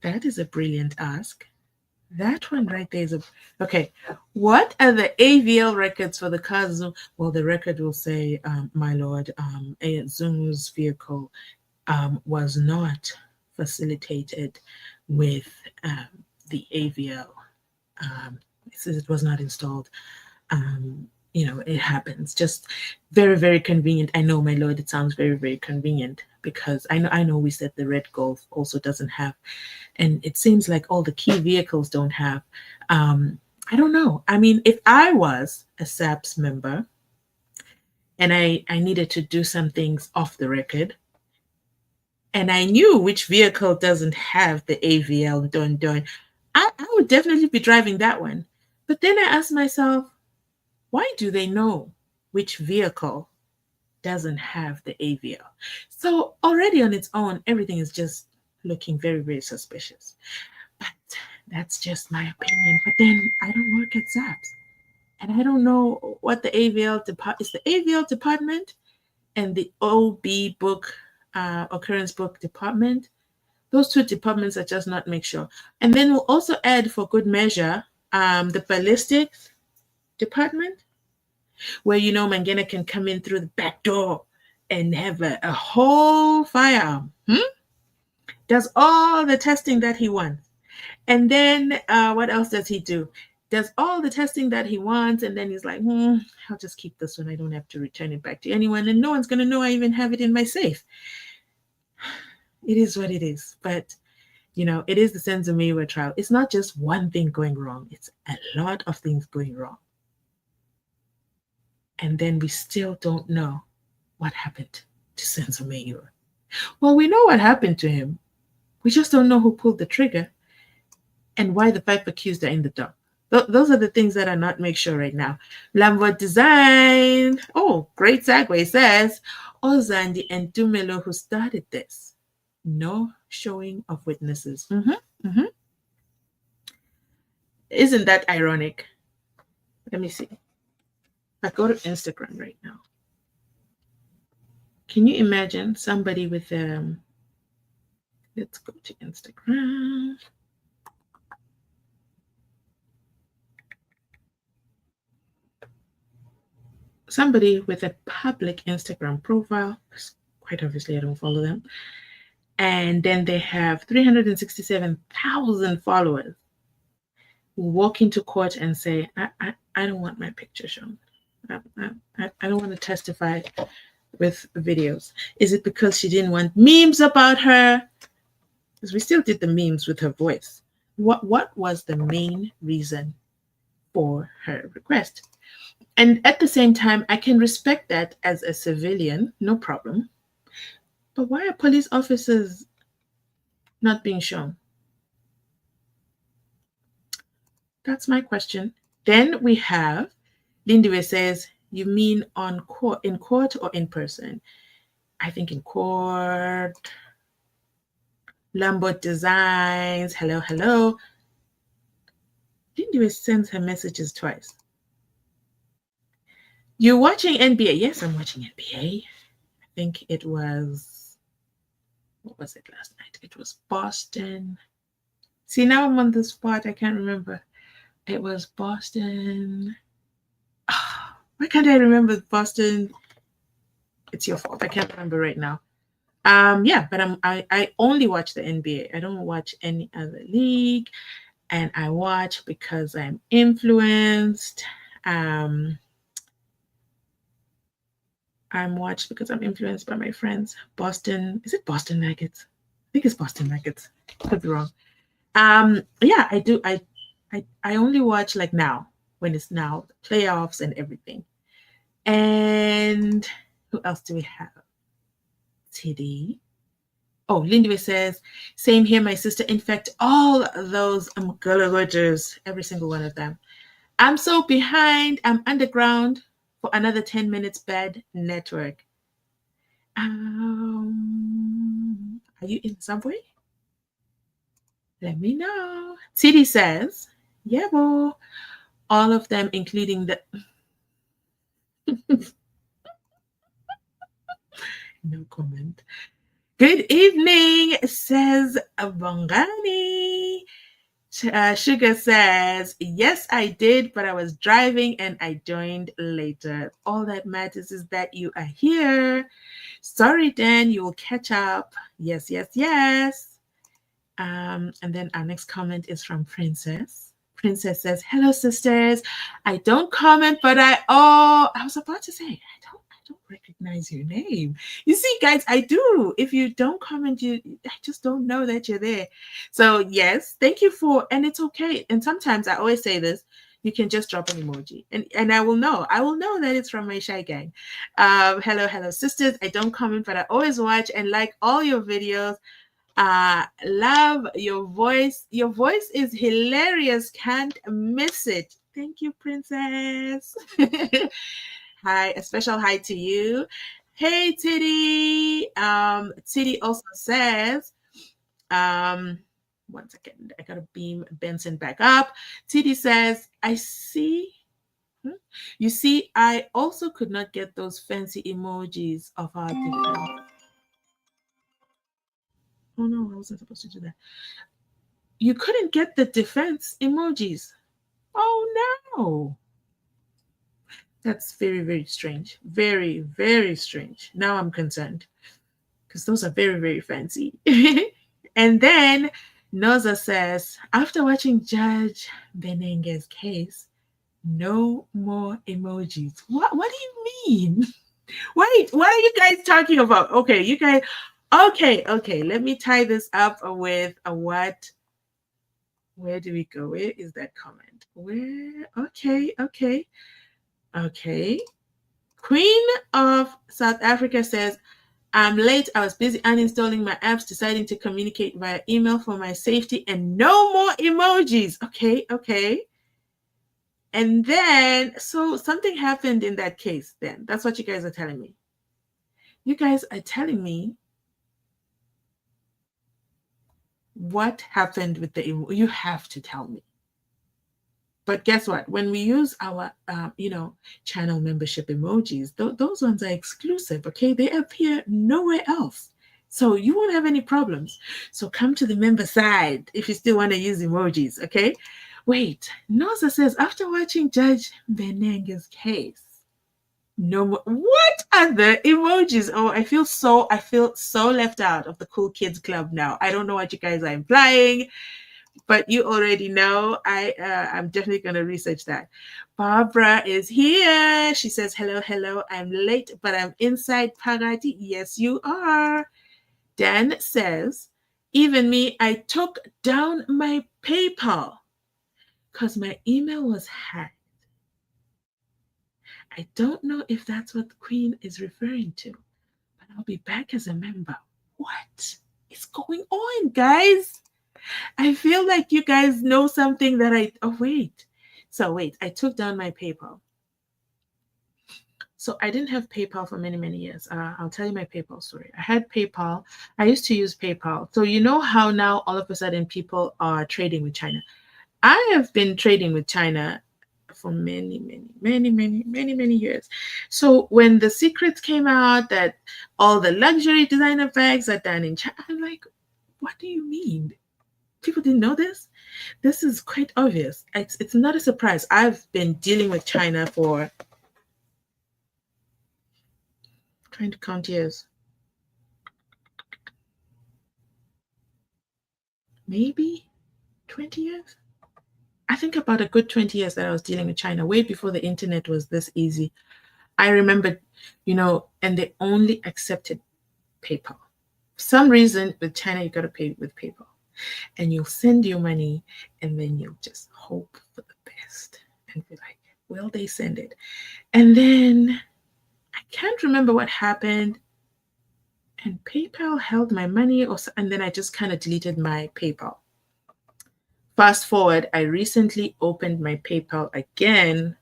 that is a brilliant ask. That one right there is okay. What are the AVL records for the car Zungu? Well, the record will say, my lord, Zungu's vehicle was not facilitated with the AVL. It says it was not installed. It happens. Just very, very convenient. I know, my lord, it sounds very, very convenient, because I know we said the red Golf also doesn't have, and it seems like all the key vehicles don't have. I don't know. I mean, if I was a SAPS member and I needed to do some things off the record, and I knew which vehicle doesn't have the AVL done, I would definitely be driving that one. But then I asked myself, why do they know which vehicle doesn't have the AVL? So already on its own, everything is just looking very, very suspicious. But that's just my opinion. But then I don't work at SAPS. And I don't know what the AVL department is. The AVL department and the OB book, occurrence book department. Those two departments are just not make sure. And then we'll also add, for good measure, the ballistics department, where Mangena can come in through the back door and have a whole firearm. Does all the testing that he wants. And then what else does he do? Does all the testing that he wants, and then he's like, I'll just keep this one. I don't have to return it back to anyone, and no one's going to know I even have it in my safe. It is what it is. But, it is the SENZO MEYIWA trial. It's not just one thing going wrong. It's a lot of things going wrong. And then we still don't know what happened to SENZO MEYIWA. Well, we know what happened to him. We just don't know who pulled the trigger and why the 5 accused are in the dark. Those are the things that are not make sure right now. Lambo Design, great segue, says, Ozandi and Dumelo, who started this. No showing of witnesses. Isn't that ironic? Let me see. I go to Instagram right now. Can you imagine somebody with let's go to Instagram. Somebody with a public Instagram profile. Quite obviously, I don't follow them. And then they have 367,000 followers who walk into court and say, I don't want my picture shown. I don't want to testify with videos. Is it because she didn't want memes about her? Because we still did the memes with her voice. What was the main reason for her request? And at the same time, I can respect that as a civilian, no problem. But why are police officers not being shown? That's my question. Then we have Lindiwe says, you mean in court or in person? I think in court. Lambert Designs, hello. Lindiwe sends her messages twice. You're watching NBA? Yes, I'm watching NBA. I think it was, what was it last night? It was Boston. See, now I'm on the spot. I can't remember. It was Boston. Why can't I remember Boston? It's your fault. I can't remember right now. But I only watch the NBA. I don't watch any other league, and I watch because I'm influenced. I'm watched because I'm influenced by my friends. Boston, is it Boston Nuggets? I think it's Boston Nuggets. Could be wrong. I do. I only watch like now, when it's now the playoffs and everything. And who else do we have? TD. Oh, Lindiwe says, same here, my sister. In fact, all those Mgologojers, every single one of them. I'm so behind. I'm underground for another 10 minutes. Bad network. Are you in the subway? Let me know. TD says, yeah, well, all of them, including the... No comment. Good evening, says Bongani. Sugar says, yes, I did, but I was driving and I joined later. All that matters is that you are here. Sorry, Dan, you will catch up. Yes. And then our next comment is from Princess. Princess says, hello, sisters. I don't comment, but I was about to say, don't recognize your name. You see, guys, I do. If you don't comment, I just don't know that you're there. So yes, thank you for, and it's okay. And sometimes I always say this, you can just drop an emoji, and I will know. I will know that it's from my shy gang. Hello, hello, sisters. I don't comment, but I always watch and like all your videos. Love your voice. Your voice is hilarious. Can't miss it. Thank you, princess. Hi, a special hi to you. Hey, Titty. Titty also says, um, one second, I gotta beam Benson back up. Titty says, I see. You see, I also could not get those fancy emojis of our defense. Oh no, I wasn't supposed to do that. You couldn't get the defense emojis. Oh no. That's very, very strange. Very, very strange. Now I'm concerned because those are very, very fancy. And then Noza says, after watching Judge Benenge's case, no more emojis. What do you mean? What are you guys talking about? Okay, you guys. Okay. Let me tie this up with a what? Where do we go? Where is that comment? Where? Okay. Queen of South Africa says, I'm late. I was busy uninstalling my apps, deciding to communicate via email for my safety, and no more emojis. Okay. And then, so something happened in that case then. That's what you guys are telling me. You guys are telling me what happened with the you have to tell me. But guess what? When we use our, channel membership emojis, those ones are exclusive, okay? They appear nowhere else. So you won't have any problems. So come to the member side if you still want to use emojis, okay? Wait, Noza says, after watching Judge Benenge's case, no more. What are the emojis? Oh, I feel so left out of the cool kids club now. I don't know what you guys are implying, but you already know. I'm definitely going to research that. Barbara is here. She says, hello. I'm late, but I'm inside Pagati. Yes, you are. Dan says, even me, I took down my PayPal because my email was hacked. I don't know if that's what the Queen is referring to, but I'll be back as a member. What is going on, guys? I feel like you guys know something that wait. I took down my PayPal. So I didn't have PayPal for many, many years. I'll tell you my PayPal story. I had PayPal. I used to use PayPal. So you know how now all of a sudden people are trading with China. I have been trading with China for many, many years. So when the secrets came out that all the luxury designer bags are done in China, I'm like, what do you mean? People didn't know this? This is quite obvious. It's not a surprise. I've been dealing with China for, trying to count years, maybe 20 years. I think about a good 20 years that I was dealing with China, way before the internet was this easy. I remember, and they only accepted PayPal. For some reason, with China, you got to pay with PayPal. And you'll send your money, and then you'll just hope for the best and be like, will they send it? And then I can't remember what happened. And PayPal held my money, and then I just kind of deleted my PayPal. Fast forward, I recently opened my PayPal again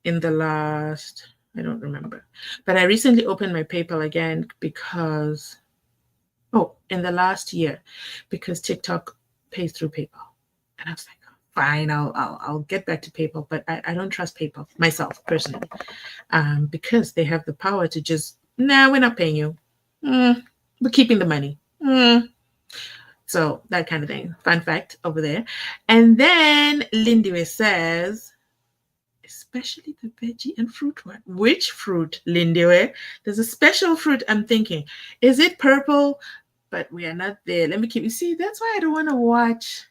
in the last, I don't remember, but I recently opened my PayPal again because, in the last year, because TikTok pays through PayPal. And I was like, fine, I'll get back to PayPal, but I don't trust PayPal myself personally, because they have the power to just, we're not paying you. We're keeping the money. So that kind of thing. Fun fact over there. And then Lindiwe says, especially the veggie and fruit one. Which fruit, Lindiwe? There's a special fruit I'm thinking. Is it purple? But we are not there. Let me keep, you see, that's why I don't want to watch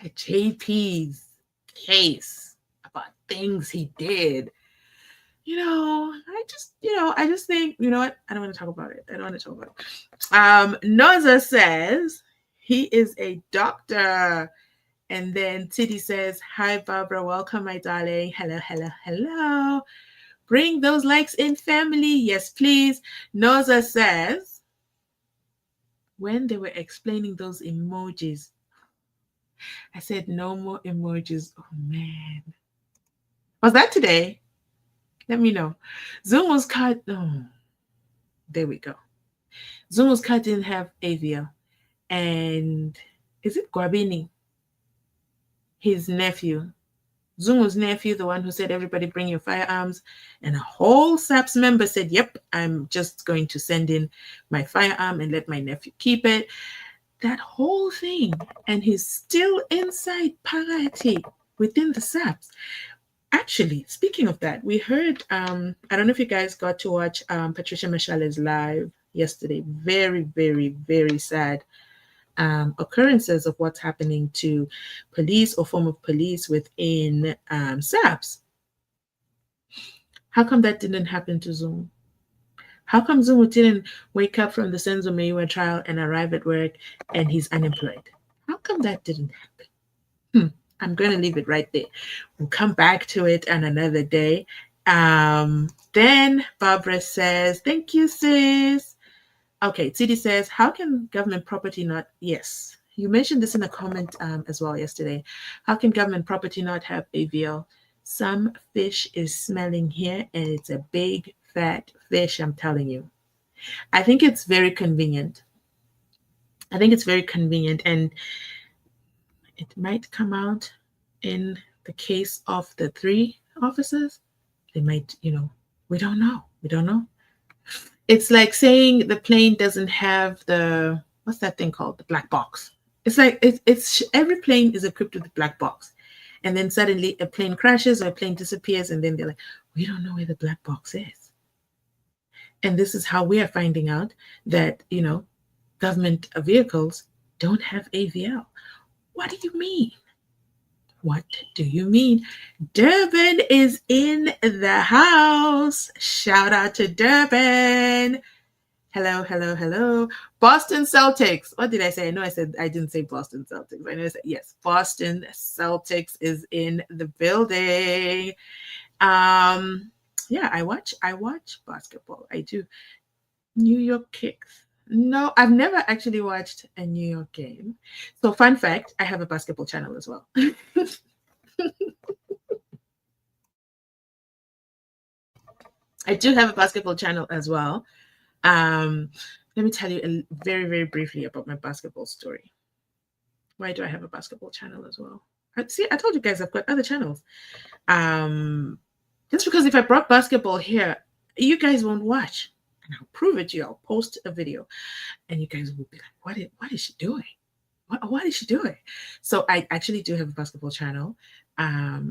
a JP's case about things he did. I just think, you know what? I don't want to talk about it. I don't want to talk about it. Noza says he is a doctor. And then Titty says, hi, Barbara. Welcome, my darling. Hello, hello, hello. Bring those likes in, family. Yes, please. Noza says, when they were explaining those emojis, I said, no more emojis. Oh, man. Was that today? Let me know. Zoom was cut. Oh, there we go. Zoom was cut didn't have AVL. And is it Guabini? His nephew. Zumu's nephew, the one who said, everybody bring your firearms. And a whole SAPS member said, yep, I'm just going to send in my firearm and let my nephew keep it. That whole thing. And he's still inside party within the SAPS. Actually, speaking of that, we heard, I don't know if you guys got to watch Patricia Mashale's live yesterday. Very, very, very sad occurrences of what's happening to police or former police within SAPS. How come that didn't happen to Zoom? How come Zoom didn't wake up from the SENZO MEYIWA trial and arrive at work and he's unemployed? How come that didn't happen? I'm going to leave it right there. We'll come back to it on another day. Then Barbara says, thank you, sis. Okay, Tidi says, how can government property not... Yes, you mentioned this in a comment as well yesterday. How can government property not have AVL? Some fish is smelling here, and it's a big, fat fish, I'm telling you. I think it's very convenient. And it might come out in the case of the 3 officers. They might, we don't know. It's like saying the plane doesn't have the, what's that thing called? The black box. It's like it's every plane is equipped with the black box. And then suddenly a plane crashes or a plane disappears, and then they're like, we don't know where the black box is. And this is how we are finding out that, government vehicles don't have AVL. What do you mean? What do you mean? Durban is in the house. Shout out to Durban. Hello, hello, hello. Boston Celtics. What did I say? I didn't say Boston Celtics. I know I said, yes, Boston Celtics is in the building. Yeah, I watch basketball. I do. New York Kicks. No, I've never actually watched a New York game. So, fun fact, I have a basketball channel as well. I do have a basketball channel as well. Let me tell you very, very briefly about my basketball story. Why do I have a basketball channel as well? See, I told you guys I've got other channels. Just because if I brought basketball here, you guys won't watch. And I'll prove it to you. I'll post a video. And you guys will be like, what is she doing? What is she doing? So I actually do have a basketball channel. I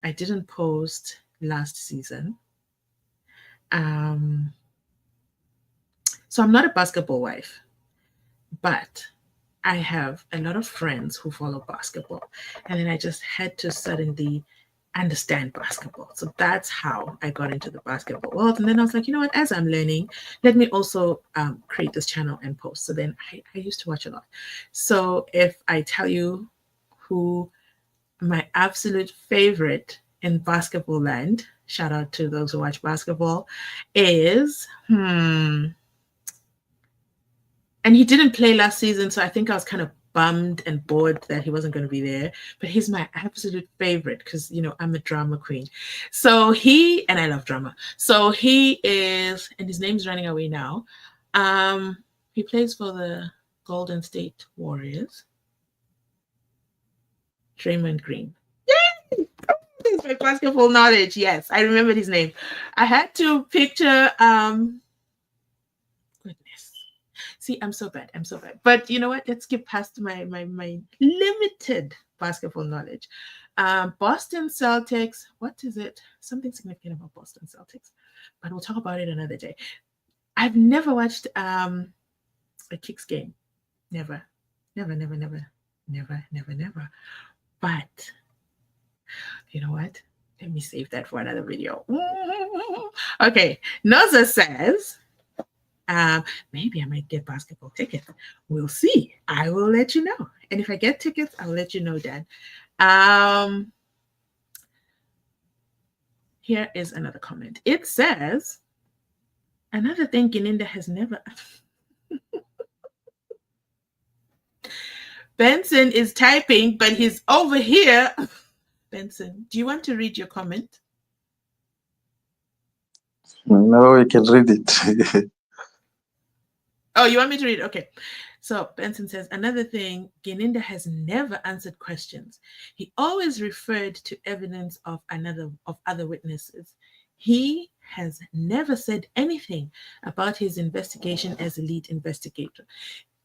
didn't post last season. So I'm not a basketball wife, but I have a lot of friends who follow basketball. And then I just had to suddenly understand basketball. So that's how I got into the basketball world. And then I was like, you know what, as I'm learning, let me also create this channel and post. So then I used to watch a lot. So if I tell you who my absolute favorite in basketball land, shout out to those who watch basketball, is, and he didn't play last season, so I think I was kind of bummed and bored that he wasn't going to be there. But he's my absolute favorite because, I'm a drama queen. So and I love drama. So he is, and his name's running away now. He plays for the Golden State Warriors. Draymond Green. Yay! That's my basketball knowledge. Yes, I remembered his name. I had to picture, goodness. See, I'm so bad. But you know what? Let's skip past my limited basketball knowledge. Boston Celtics. What is it? Something significant about Boston Celtics. But we'll talk about it another day. I've never watched a Kicks game. Never. But you know what? Let me save that for another video. Okay, Noza says, maybe I might get basketball tickets. We'll see. I will let you know. And if I get tickets, I'll let you know, Dan. Here is another comment. It says, another thing Gininda has never... Benson is typing, but he's over here. Benson, do you want to read your comment? No, you can read it. Oh, you want me to read? Okay. So Benson says, another thing, Gininda has never answered questions. He always referred to evidence of other witnesses. He has never said anything about his investigation as a lead investigator.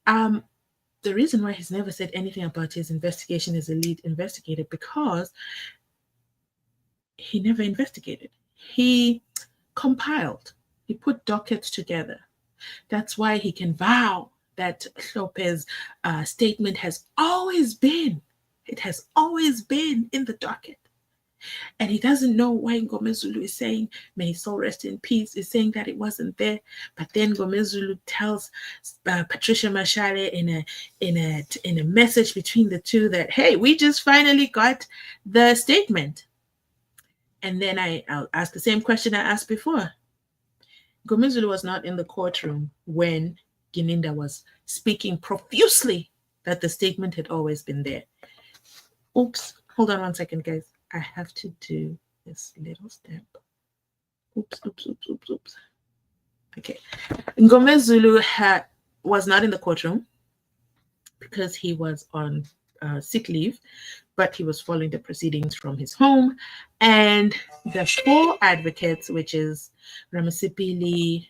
The reason why he's never said anything about his investigation as a lead investigator, because he never investigated. He compiled. He put dockets together. That's why he can vow that Lopez's statement has always been, it has always been in the docket. And he doesn't know why Ngomezulu is saying, may his soul rest in peace, is saying that it wasn't there. But then Ngomezulu tells Patricia Mashale in a message between the two that, hey, we just finally got the statement. And then I'll ask the same question I asked before. Ngomezulu was not in the courtroom when Gininda was speaking profusely that the statement had always been there. Oops, hold on one second, guys. I have to do this little step. Oops. Okay. Ngomezulu was not in the courtroom because he was on sick leave, but he was following the proceedings from his home. And the four advocates, which is Ramasipili,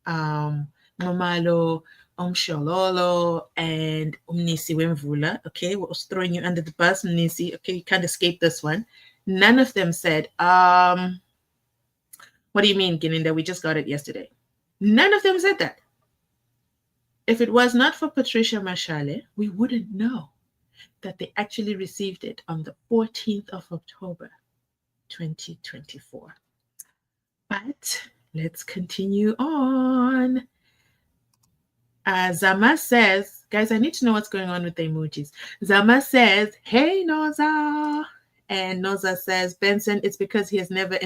Momalo, Shololo, and Mnisi Wemvula. Okay, we're throwing you under the bus, Mnisi. Okay, you can't escape this one. None of them said, what do you mean, Gininda? We just got it yesterday. None of them said that. If it was not for Patricia Mashale, we wouldn't know that they actually received it on the 14th of October, 2024. But let's continue on. Zama says, guys, I need to know what's going on with the emojis. Zama says, hey, Noza. And Noza says, Benson, it's because he has never...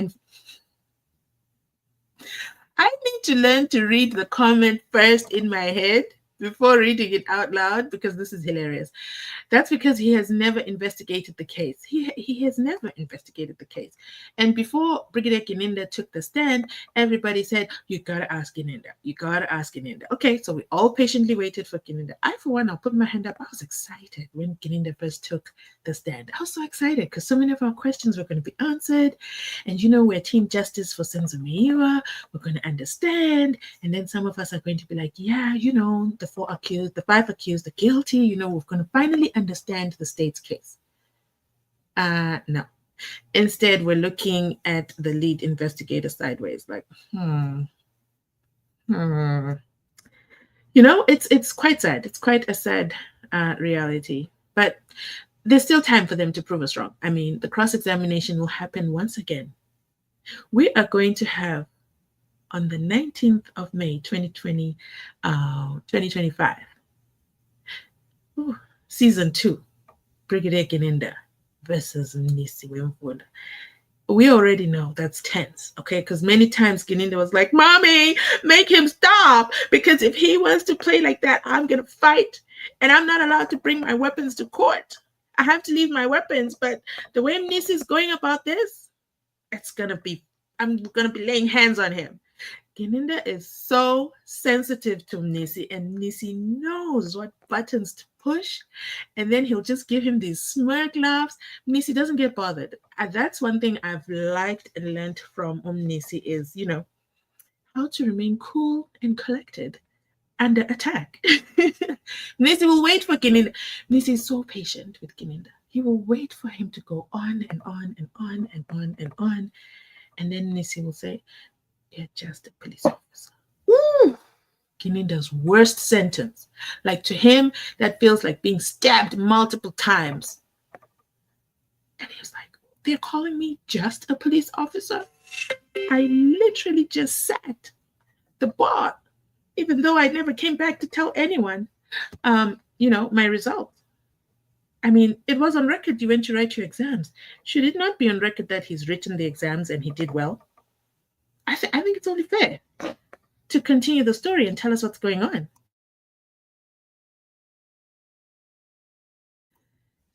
I need to learn to read the comment first in my head before reading it out loud, because this is hilarious. That's because he has never investigated the case. He has never investigated the case. And before Brigadier Gininda took the stand, everybody said, you gotta ask Gininda. You gotta ask Gininda. Okay, so we all patiently waited for Gininda. I, for one, I'll put my hand up. I was excited when Gininda first took the stand. I was so excited because so many of our questions were going to be answered. And you know, we're Team Justice for SENZO MEYIWA. We're going to understand. And then some of us are going to be like, yeah, you know, the five accused, the guilty, you know, we're going to finally understand the state's case. No. Instead, we're looking at the lead investigator sideways, like, You know, it's quite sad. It's quite a sad reality. But there's still time for them to prove us wrong. I mean, the cross-examination will happen once again. We are going to have, on the 19th of May, 2025, Season 2, Brigadier Gininda versus Mnisi Wemvula. We already know that's tense, okay? Because many times Gininda was like, Mommy, make him stop, because if he wants to play like that, I'm going to fight, and I'm not allowed to bring my weapons to court. I have to leave my weapons, but the way Mnisi is going about this, I'm going to be laying hands on him. Gininda is so sensitive to Mnisi, and Mnisi knows what buttons to push, and then he'll just give him these smirk laughs. Mnisi doesn't get bothered. And that's one thing I've liked and learned from Mnisi is, you know, how to remain cool and collected under attack. Mnisi will wait for Gininda. Mnisi is so patient with Gininda. He will wait for him to go on and on and on and on and on, and then Mnisi will say, you're just a police officer. Woo! Gininda's worst sentence. Like, to him, that feels like being stabbed multiple times. And he was like, They're calling me just a police officer. I literally just sat the bar, even though I never came back to tell anyone, my results. I mean, it was on record you went to write your exams. Should it not be on record that he's written the exams and he did well? I think it's only fair to continue the story and tell us what's going on.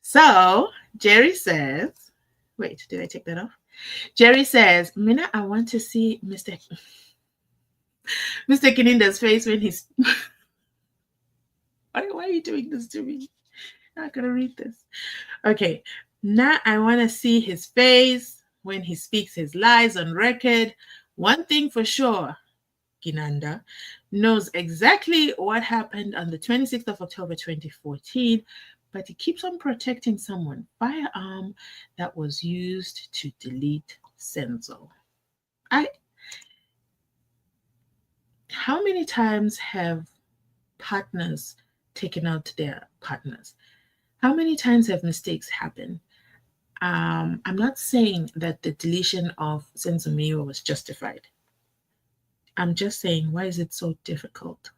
So Jerry says, wait, did I take that off? Jerry says, Mina, I want to see Mr. Kininda's face when he's... Why are you doing this to me? I'm not going to read this. Okay, now I want to see his face when he speaks his lies on record. One thing for sure, Kinanda knows exactly what happened on the 26th of October 2014, but he keeps on protecting someone's firearm that was used to delete SENZO. How many times have partners taken out their partners? How many times have mistakes happened? I'm not saying that the deletion of SENZO MEYIWA was justified. I'm just saying, why is it so difficult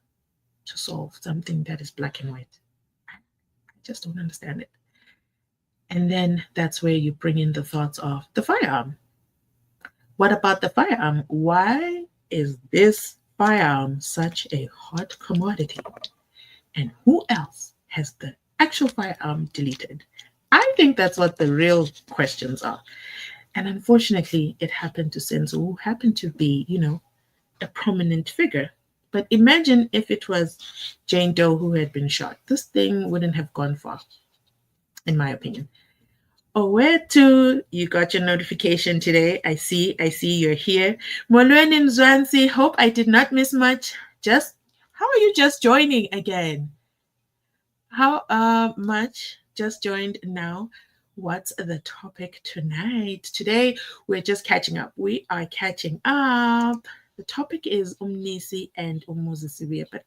to solve something that is black and white? I just don't understand it. And then that's where you bring in the thoughts of the firearm. What about the firearm? Why is this firearm such a hot commodity? And who else has the actual firearm deleted? I think that's what the real questions are. And unfortunately, it happened to SENZO, who happened to be, a prominent figure. But imagine if it was Jane Doe who had been shot. This thing wouldn't have gone far, in my opinion. Oh, where to? You got your notification today. I see you're here. Molweni Mzansi, hope I did not miss much. How are you just joining again? How much just joined now? What's the topic tonight? Today, we're just catching up. We are catching up. The topic is Mnisi and Muzi, but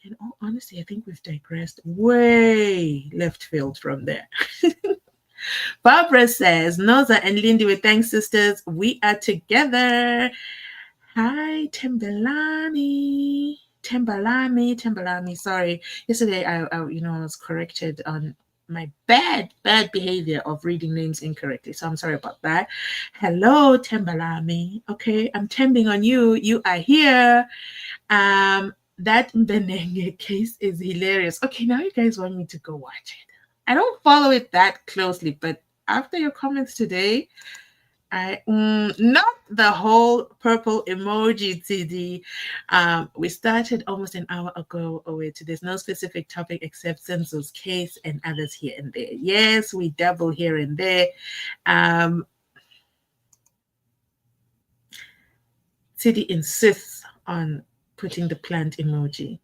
in all honesty, I think we've digressed way left field from there. Barbara says, Noza and Lindy, with thanks, sisters. We are together. Hi, Tembalani. Sorry. Yesterday, I was corrected on my bad behavior of reading names incorrectly. So I'm sorry about that. Hello, Tembalami. Okay, I'm tembing on you. You are here. That Benenge case is hilarious. Okay, now you guys want me to go watch it. I don't follow it that closely, but after your comments today, not the whole purple emoji TD. We started almost an hour ago away to there's no specific topic except SENZO's case and others here and there. Yes, we dabble here and there. TD insists on putting the plant emoji.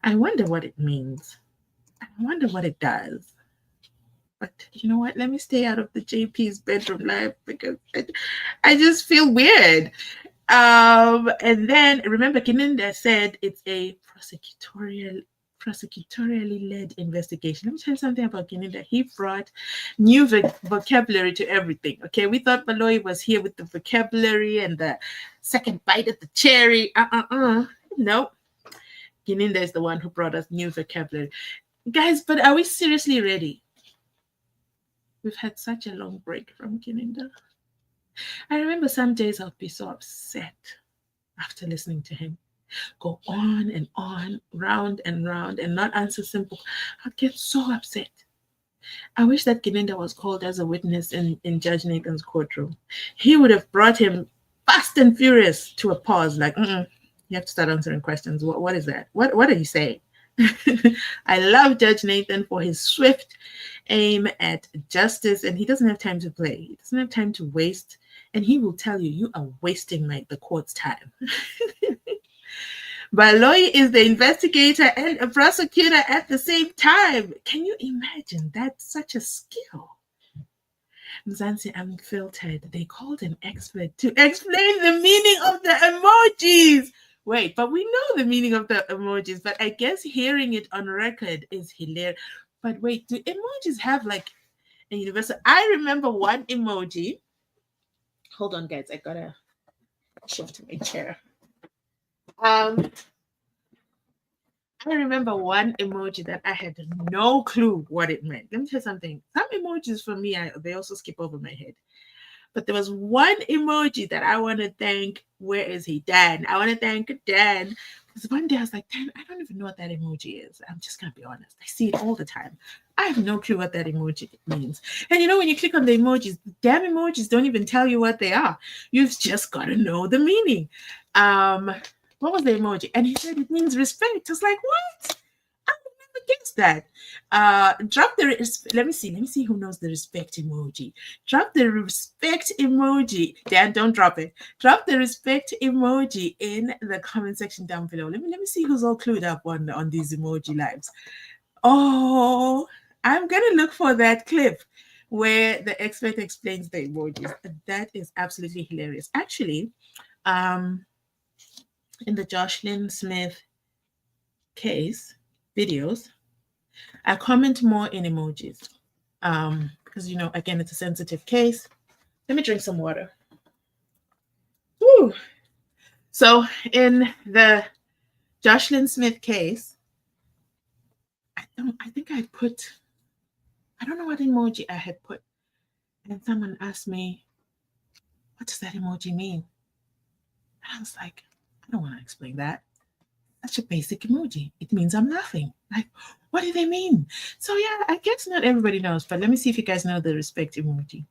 I wonder what it means. I wonder what it does. But you know what? Let me stay out of the JP's bedroom life because I just feel weird. And then remember, Kininda said it's a prosecutorially led investigation. Let me tell you something about Kininda. He brought new vocabulary to everything. Okay, we thought Malloy was here with the vocabulary and the second bite at the cherry. Nope. Kininda is the one who brought us new vocabulary. Guys, but are we seriously ready? We've had such a long break from Kininda. I remember some days I would be so upset after listening to him go on and on, round and round, and not answer simple. I'd get so upset. I wish that Kininda was called as a witness in Judge Nathan's courtroom. He would have brought him fast and furious to a pause, like, you have to start answering questions. What is that? What are you saying? I love Judge Nathan for his swift aim at justice, and he doesn't have time to play. He doesn't have time to waste, and he will tell you are wasting the court's time. Baloyi is the investigator and a prosecutor at the same time. Can you imagine? That's such a skill. Mzansi Unfiltered, they called an expert to explain the meaning of the emojis. Wait, but we know the meaning of the emojis, but I guess hearing it on record is hilarious. But wait, do emojis have in university. I remember one emoji. Hold on, guys. I gotta shift my chair. Um, I remember one emoji that I had no clue what it meant. Let me tell you something. Some emojis for me, they also skip over my head. But there was one emoji that I want to thank. Where is he? Dan. I want to thank Dan. Because one day I was like, Dan, I don't even know what that emoji is. I'm just going to be honest. I see it all the time. I have no clue what that emoji means. And you know, when you click on the emojis, the damn emojis don't even tell you what they are. You've just got to know the meaning. What was the emoji? And he said it means respect. I was like, what? Against that. Drop the let me see who knows the respect emoji. Drop the respect emoji. Dan, don't drop it. Drop the respect emoji in the comment section down below. Let me see who's all clued up on these emoji lives. Oh, I'm gonna look for that clip where the expert explains the emojis. That is absolutely hilarious. Actually, in the Jocelyn Smith case videos, I comment more in emojis because, you know, again, it's a sensitive case. Let me drink some water. Woo. So in the Jocelyn Smith case, I don't know what emoji I had put. And someone asked me, what does that emoji mean? And I was like, I don't want to explain that. Such a basic emoji. It means I'm laughing. Like, what do they mean? So yeah, I guess not everybody knows, but let me see if you guys know the respect emoji.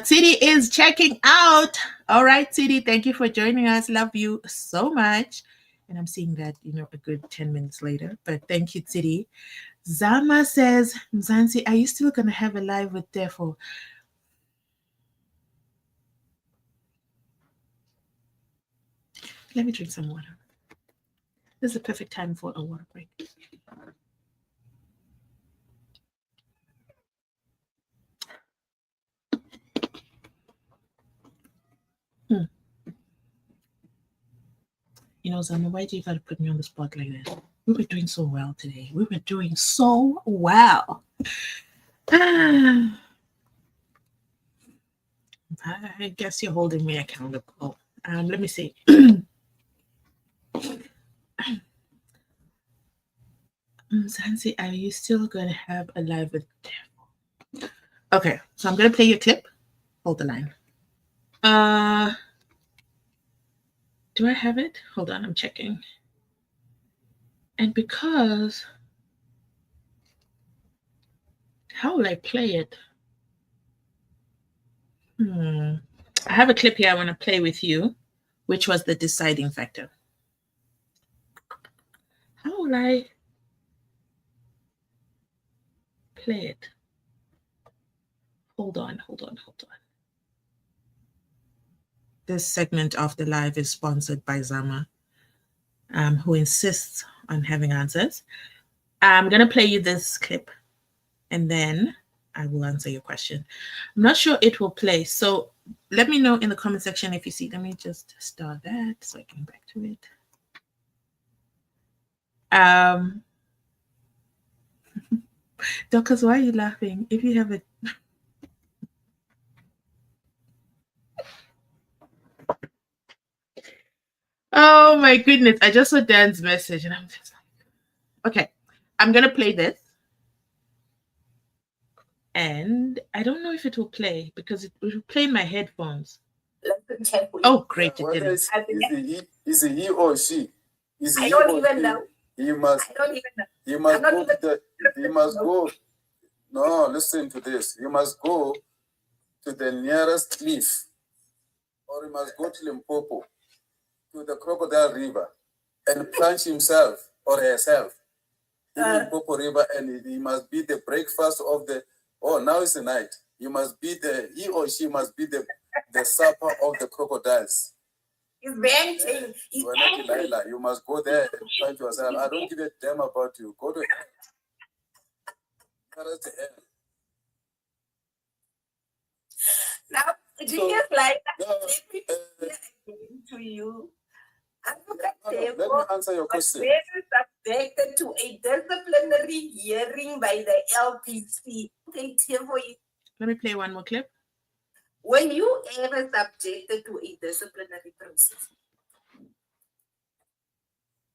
Titi is checking out. All right, Titi, thank you for joining us. Love you so much. And I'm seeing that, you know, a good 10 minutes later. But thank you, Titi. Zama says, Mzansi, are you still going to have a live with Defo? Let me drink some water. This is the perfect time for a water break. You know, Zama, why do you got to put me on the spot like this? We were doing so well today. We were doing so well. I guess you're holding me accountable. Let me see. Mzansi, are you still going to have a live with Devil? Okay, so I'm going to play your clip. Hold the line. Do I have it? Hold on, I'm checking. And because, how will I play it? I have a clip here I want to play with you, which was the deciding factor. How will I play it? Hold on. This segment of the live is sponsored by Zama, who insists on having answers. I'm going to play you this clip and then I will answer your question. I'm not sure it will play. So let me know in the comment section if you see. Let me just start that so I can get back to it. Doctors, why are you laughing? If you have a oh my goodness, I just saw Dan's message and I'm just like, okay, I'm gonna play this. And I don't know if it will play because it will play in my headphones. Oh, great, it didn't. Is it he or she? Is I don't even know. You must. I don't even know. You must go to the. You must go. No, listen to this. You must go to the nearest cliff, or you must go to Limpopo, to the Crocodile River, and plunge himself or herself in Limpopo River, and he must be the breakfast of the. Oh, now it's the night. You must be the. He or she must be the supper of the crocodiles. He's venting. He's angry. You must go there and find yourself. I don't give a damn about you. Go to hell. Now, do you just like that? To you, Let me answer your question. Subjected to a disciplinary hearing by the LPC. Let me play one more clip. Were you ever subjected to a disciplinary process?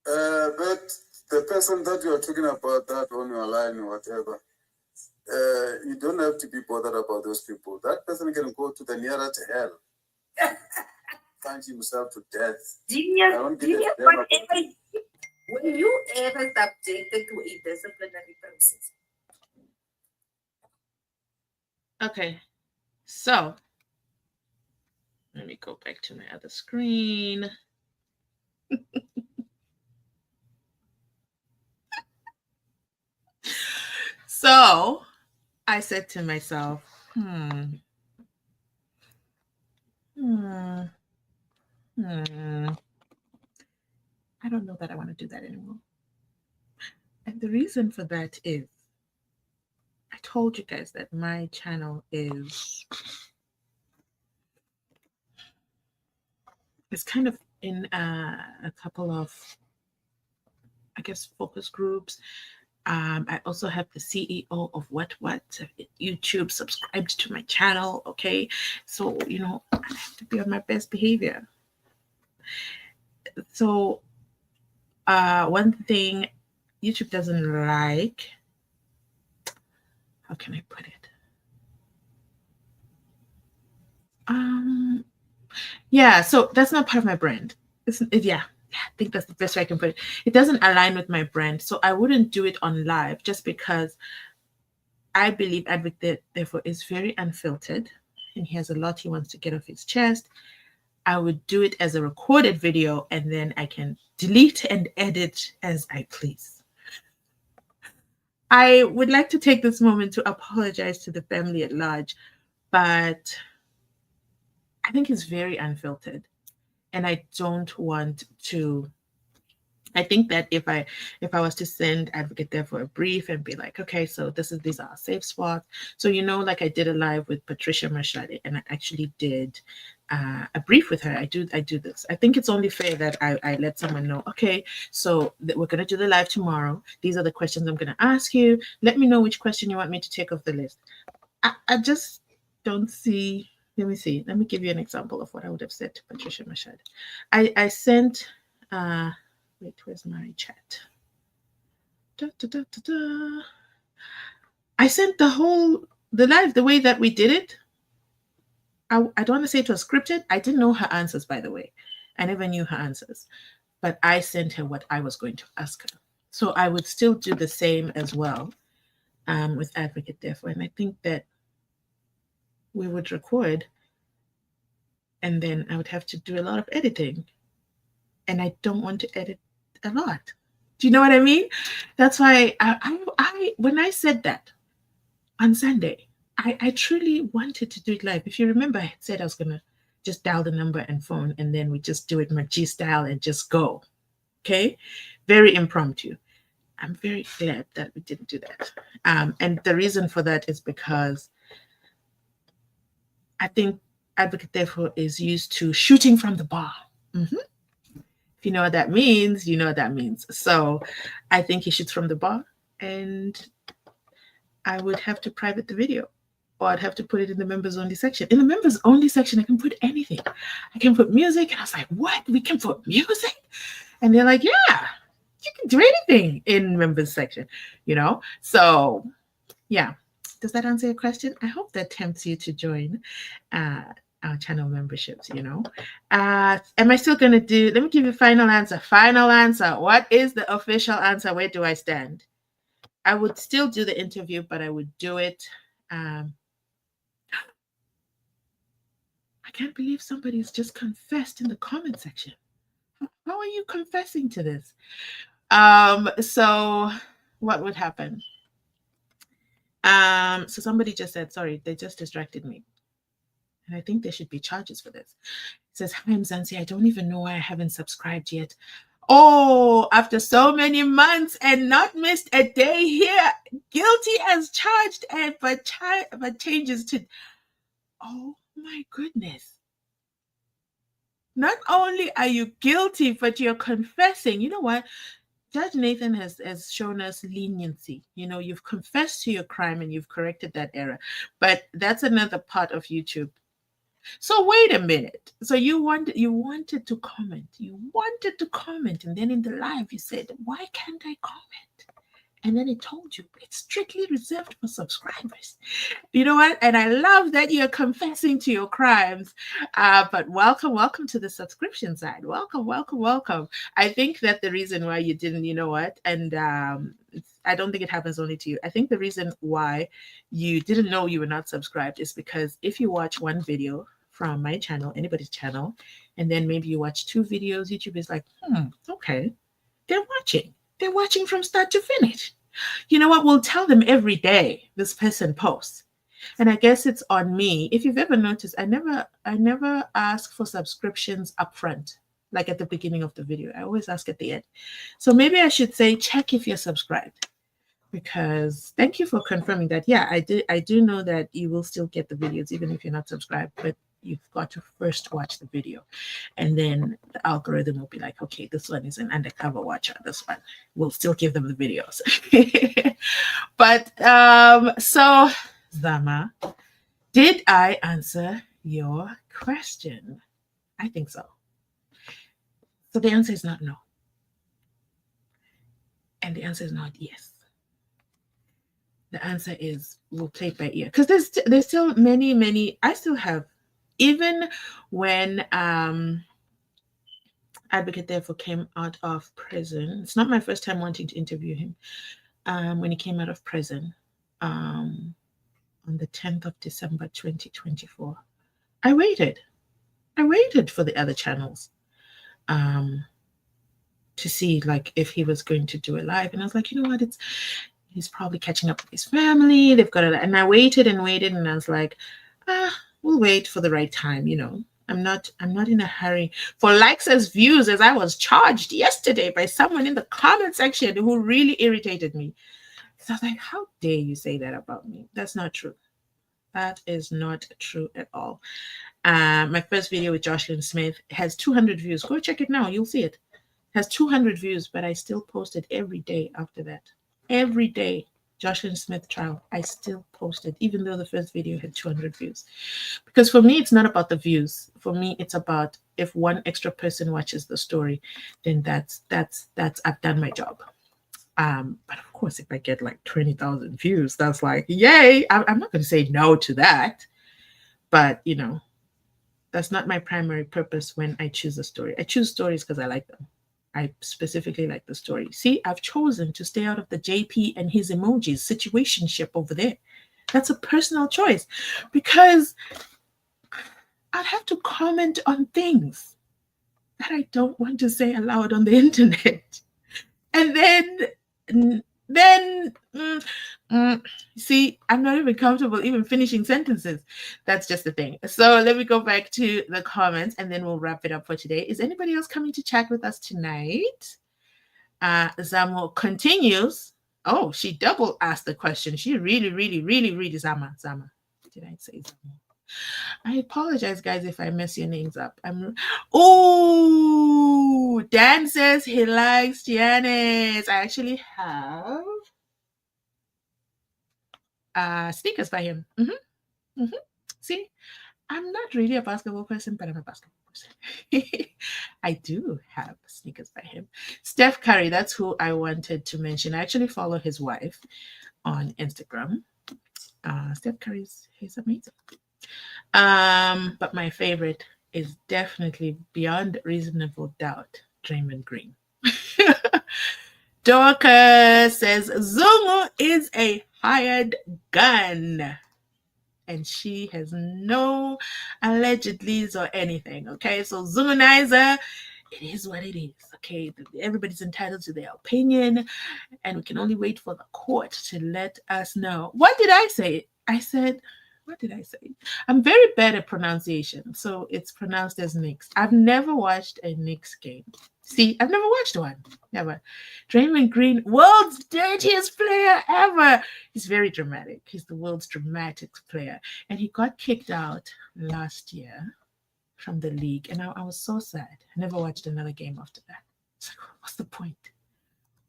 But the person that you are talking about that on your line or whatever, you don't have to be bothered about those people. That person can go to the nearest hell, punch himself to death. Genius, were you ever subjected to a disciplinary process? Okay, so let me go back to my other screen. So I said to myself, I don't know that I want to do that anymore. And the reason for that is, I told you guys that my channel is kind of in a couple of, I guess, focus groups. I also have the CEO of What YouTube subscribed to my channel. Okay, so I have to be on my best behavior. So one thing YouTube doesn't like, how can I put it? Yeah, so that's not part of my brand. Yeah, I think that's the best way I can put it. It doesn't align with my brand, so I wouldn't do it on live just because I believe Advocate therefore is very unfiltered and he has a lot he wants to get off his chest. I would do it as a recorded video and then I can delete and edit as I please. I would like to take this moment to apologize to the family at large, but I think it's very unfiltered. And I don't want to. I think that if I was to send Advocate there for a brief and be like, okay, so these are our safe spots. So like I did a live with Patricia Mashade, and I actually did a brief with her. I do this. I think it's only fair that I let someone know, okay, so we're gonna do the live tomorrow. These are the questions I'm gonna ask you. Let me know which question you want me to take off the list. I just don't see. Let me see. Let me give you an example of what I would have said to Patricia Mashade. I sent. Wait, where's my chat? I sent the live the way that we did it. I don't want to say it was scripted. I didn't know her answers, by the way. I never knew her answers. But I sent her what I was going to ask her. So I would still do the same as well with Advocate therefore. And I think that we would record and then I would have to do a lot of editing. And I don't want to edit a lot. Do you know what I mean? That's why I when I said that on Sunday, I truly wanted to do it live. If you remember, I said I was going to just dial the number and phone, and then we just do it Muzi style and just go. Okay? Very impromptu. I'm very glad that we didn't do that. And the reason for that is because I think Advocate therefore is used to shooting from the bar. Mm-hmm. If you know what that means, you know what that means. So I think he shoots from the bar, and I would have to private the video, or I'd have to put it in the members only section. In the members only section, I can put anything. I can put music. And I was like, what? We can put music? And they're like, yeah, you can do anything in members section, So yeah. Does that answer your question? I hope that tempts you to join our channel memberships, Am I still going to do, let me give you final answer. Final answer. What is the official answer? Where do I stand? I would still do the interview, but I would do it. I can't believe somebody's just confessed in the comment section. How are you confessing to this? So what would happen? So somebody just said, sorry, they just distracted me. And I think there should be charges for this. It says, hi, Mzansi, I don't even know why I haven't subscribed yet. Oh, after so many months and not missed a day here, guilty as charged, but changes to, oh my goodness. not only are you guilty, but you're confessing. You know what? Judge Nathan has shown us leniency. You know, you've confessed to your crime and you've corrected that error. But that's another part of YouTube. So wait a minute. So you wanted to comment. You wanted to comment, and then in the live you said, "Why can't I comment?" And then it told you it's strictly reserved for subscribers. You know what? And I love that you're confessing to your crimes. But welcome to the subscription side. Welcome. I think that the reason why you didn't, you know what? And I don't think it happens only to you. I think the reason why you didn't know you were not subscribed is because if you watch one video from my channel, anybody's channel, and then maybe you watch 2 videos, YouTube is like, okay, they're watching. They're watching from start to finish. You know what? We'll tell them every day this person posts. And I guess it's on me. If you've ever noticed, I never ask for subscriptions upfront, like at the beginning of the video. I always ask at the end. So maybe I should say, check if you're subscribed. Because thank you for confirming that. Yeah, I do know that you will still get the videos even if you're not subscribed, but you've got to first watch the video, and then the algorithm will be like, okay, this one is an undercover watcher, this one will still give them the videos. But so Zama, did I answer your question? I think so. So the answer is not no, and the answer is not yes. The answer is we'll play it by ear, because there's still many. I still have, even when Advocate Therefore came out of prison. It's not my first time wanting to interview him. When he came out of prison on the 10th of December 2024, I waited for the other channels to see like if he was going to do a live, and I was like, you know what, he's probably catching up with his family. They've got it, and I waited, and I was like, we'll wait for the right time, you know. I'm not in a hurry for likes as views, as I was charged yesterday by someone in the comment section who really irritated me. So I was like, how dare you say that about me? That's not true. That is not true at all. My first video with Jocelyn Smith has 200 views. Go check it now. You'll see it. It has 200 views, but I still posted every day after that. Every day. Jocelyn Smith trial, I still posted, even though the first video had 200 views. Because for me, it's not about the views. For me, it's about if one extra person watches the story, then that's I've done my job. But of course, if I get like 20,000 views, that's like, yay! I'm not going to say no to that. But you know, that's not my primary purpose when I choose a story. I choose stories because I like them. I specifically like the story. See, I've chosen to stay out of the JP and his emojis situationship over there. That's a personal choice, because I'd have to comment on things that I don't want to say aloud on the internet. And then see, I'm not even comfortable even finishing sentences. That's just the thing. So let me go back to the comments, and then we'll wrap it up for today. Is anybody else coming to chat with us tonight? Zamo continues. Oh, she double asked the question. She really Zama. Did I say Zamo? I apologize, guys, if I mess your names up. Oh, Dan says he likes Giannis. I actually have sneakers by him. See, I'm not really a basketball person, but I'm a basketball person. I do have sneakers by him. Steph Curry, that's who I wanted to mention. I actually follow his wife on Instagram. Steph Curry's, he's amazing. But my favorite is definitely beyond reasonable doubt, Draymond Green. Dorcas says Zungu is a hired gun, and she has no allegedlys or anything. Okay, so Zunganizer, it is what it is. Okay, everybody's entitled to their opinion, and we can only wait for the court to let us know. What did I say? What did I say? I'm very bad at pronunciation, so it's pronounced as Knicks. I've never watched a Knicks game. See, I've never watched one. Never. Draymond Green, world's dirtiest player ever. He's very dramatic. He's the world's dramatic player. And he got kicked out last year from the league. And I was so sad. I never watched another game after that. It's like, what's the point?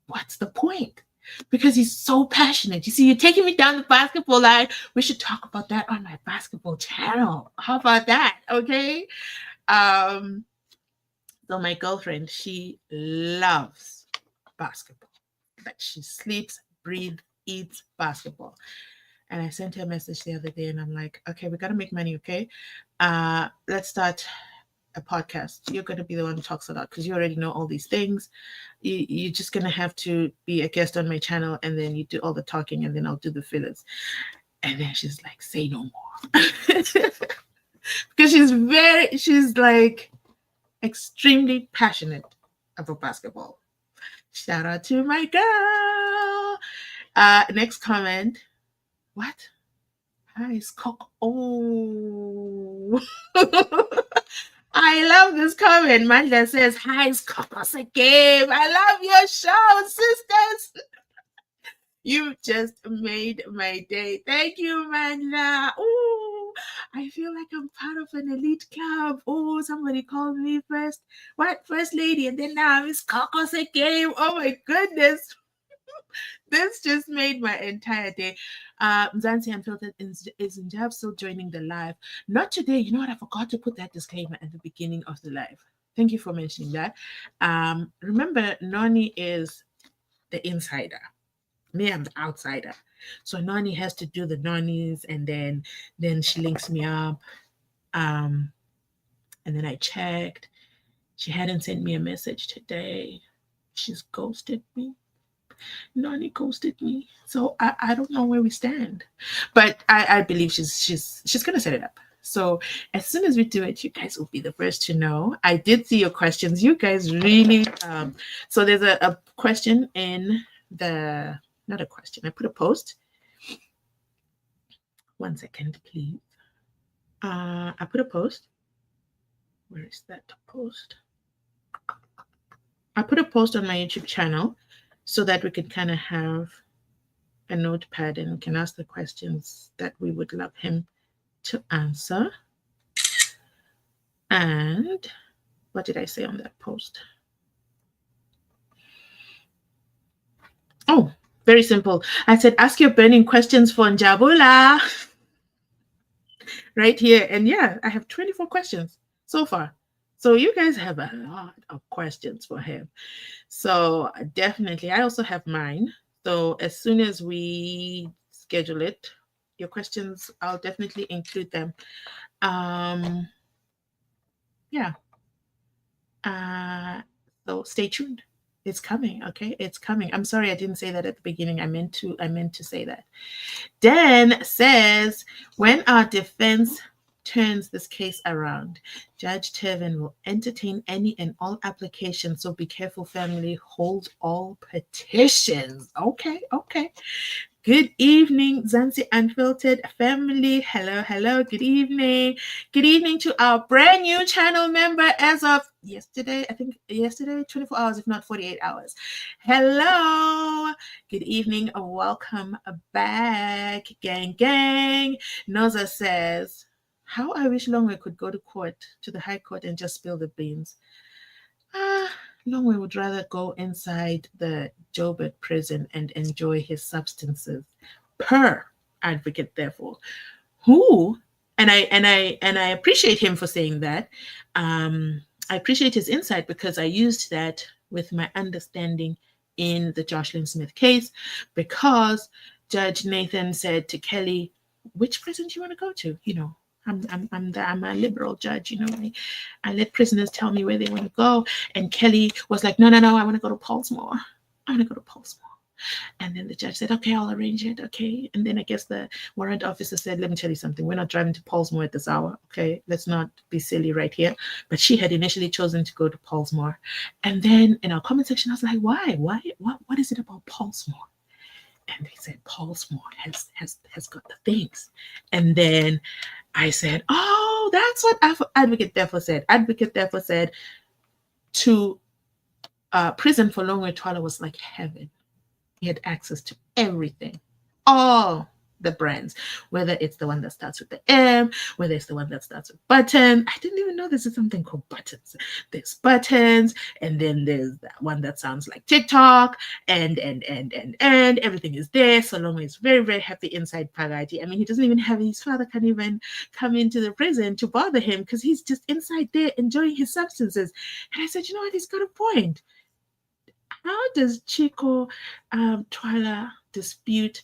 What's the point? Because he's so passionate. You see, you're taking me down the basketball line. We should talk about that on my basketball channel. How about that? Okay. So my girlfriend, she loves basketball. Like she sleeps, breathes, eats basketball. And I sent her a message the other day and I'm like, okay, we gotta make money, okay? Let's start a podcast. You're gonna be the one who talks a lot because you already know all these things. You're just gonna have to be a guest on my channel and then you do all the talking and then I'll do the fillers. And then she's like, say no more. Because she's like extremely passionate about basketball. Shout out to my girl. Next comment. What? Hi, Cock. Oh. I love this comment. Manda says, hi, Cockos again. I love your show, sisters. You just made my day. Thank you, Manda. Ooh, I feel like I'm part of an elite club. Oh, somebody called me first. What? First lady. And then now Miss Cockos again. Oh, my goodness. This just made my entire day. Mzansi Unfiltered is in job still joining the live. Not today. You know what? I forgot to put that disclaimer at the beginning of the live. Thank you for mentioning that. Remember, Noni is the insider. Me, I'm the outsider. So Noni has to do the Nonis and then she links me up. And then I checked. She hadn't sent me a message today. She's ghosted me. Nani ghosted me, so I don't know where we stand, but I believe she's gonna set it up. So as soon as we do it, you guys will be the first to know. I did see your questions. You guys really so there's a question in the not a question. I put a post. 1 second, please. I put a post. Where is that post? I put a post on my YouTube channel so that we could kind of have a notepad and can ask the questions that we would love him to answer. And what did I say on that post? Oh, very simple. I said, ask your burning questions for Njabula. Right here. And yeah, I have 24 questions so far. So you guys have a lot of questions for him. So definitely, I also have mine. So as soon as we schedule it, your questions, I'll definitely include them. Yeah. So stay tuned. It's coming, okay? It's coming. I'm sorry I didn't say that at the beginning. I meant to say that. Dan says, when our defense turns this case around, Judge Tevin will entertain any and all applications. So be careful, family. Hold all petitions. Okay. Good evening, Mzansi Unfiltered family. Hello. Good evening. Good evening to our brand new channel member as of yesterday. I think yesterday, 24 hours, if not 48 hours. Hello. Good evening. Welcome back, gang. Noza says, how I wish Longwe could go to the High Court and just spill the beans. Longwe would rather go inside the Joburg prison and enjoy his substances. Per advocate, therefore, who and I appreciate him for saying that. I appreciate his insight because I used that with my understanding in the Jocelyn Smith case, because Judge Nathan said to Kelly, "Which prison do you want to go to?" You know, I'm a liberal judge, you know. I let prisoners tell me where they want to go. And Kelly was like, no, I want to go to Paulsmore. And then the judge said, okay, I'll arrange it. Okay. And then I guess the warrant officer said, let me tell you something. We're not driving to Paulsmore at this hour. Okay. Let's not be silly right here. But she had initially chosen to go to Paulsmore. And then in our comment section, I was like, why? What is it about Paulsmore? And they said, Paulsmore has got the things. And then I said, oh, that's what Advocate therefore said. Advocate therefore said to prison for Longwe Twala was like heaven. He had access to everything. All the brands, whether it's the one that starts with the M, whether it's the one that starts with button. I didn't even know this is something called buttons. There's buttons, and then there's that one that sounds like TikTok, and everything is there. Salome is very, very happy inside Pagati. I mean, he doesn't even have, his father can't even come into the prison to bother him because he's just inside there enjoying his substances. And I said, you know what, he's got a point. How does Chico Twala dispute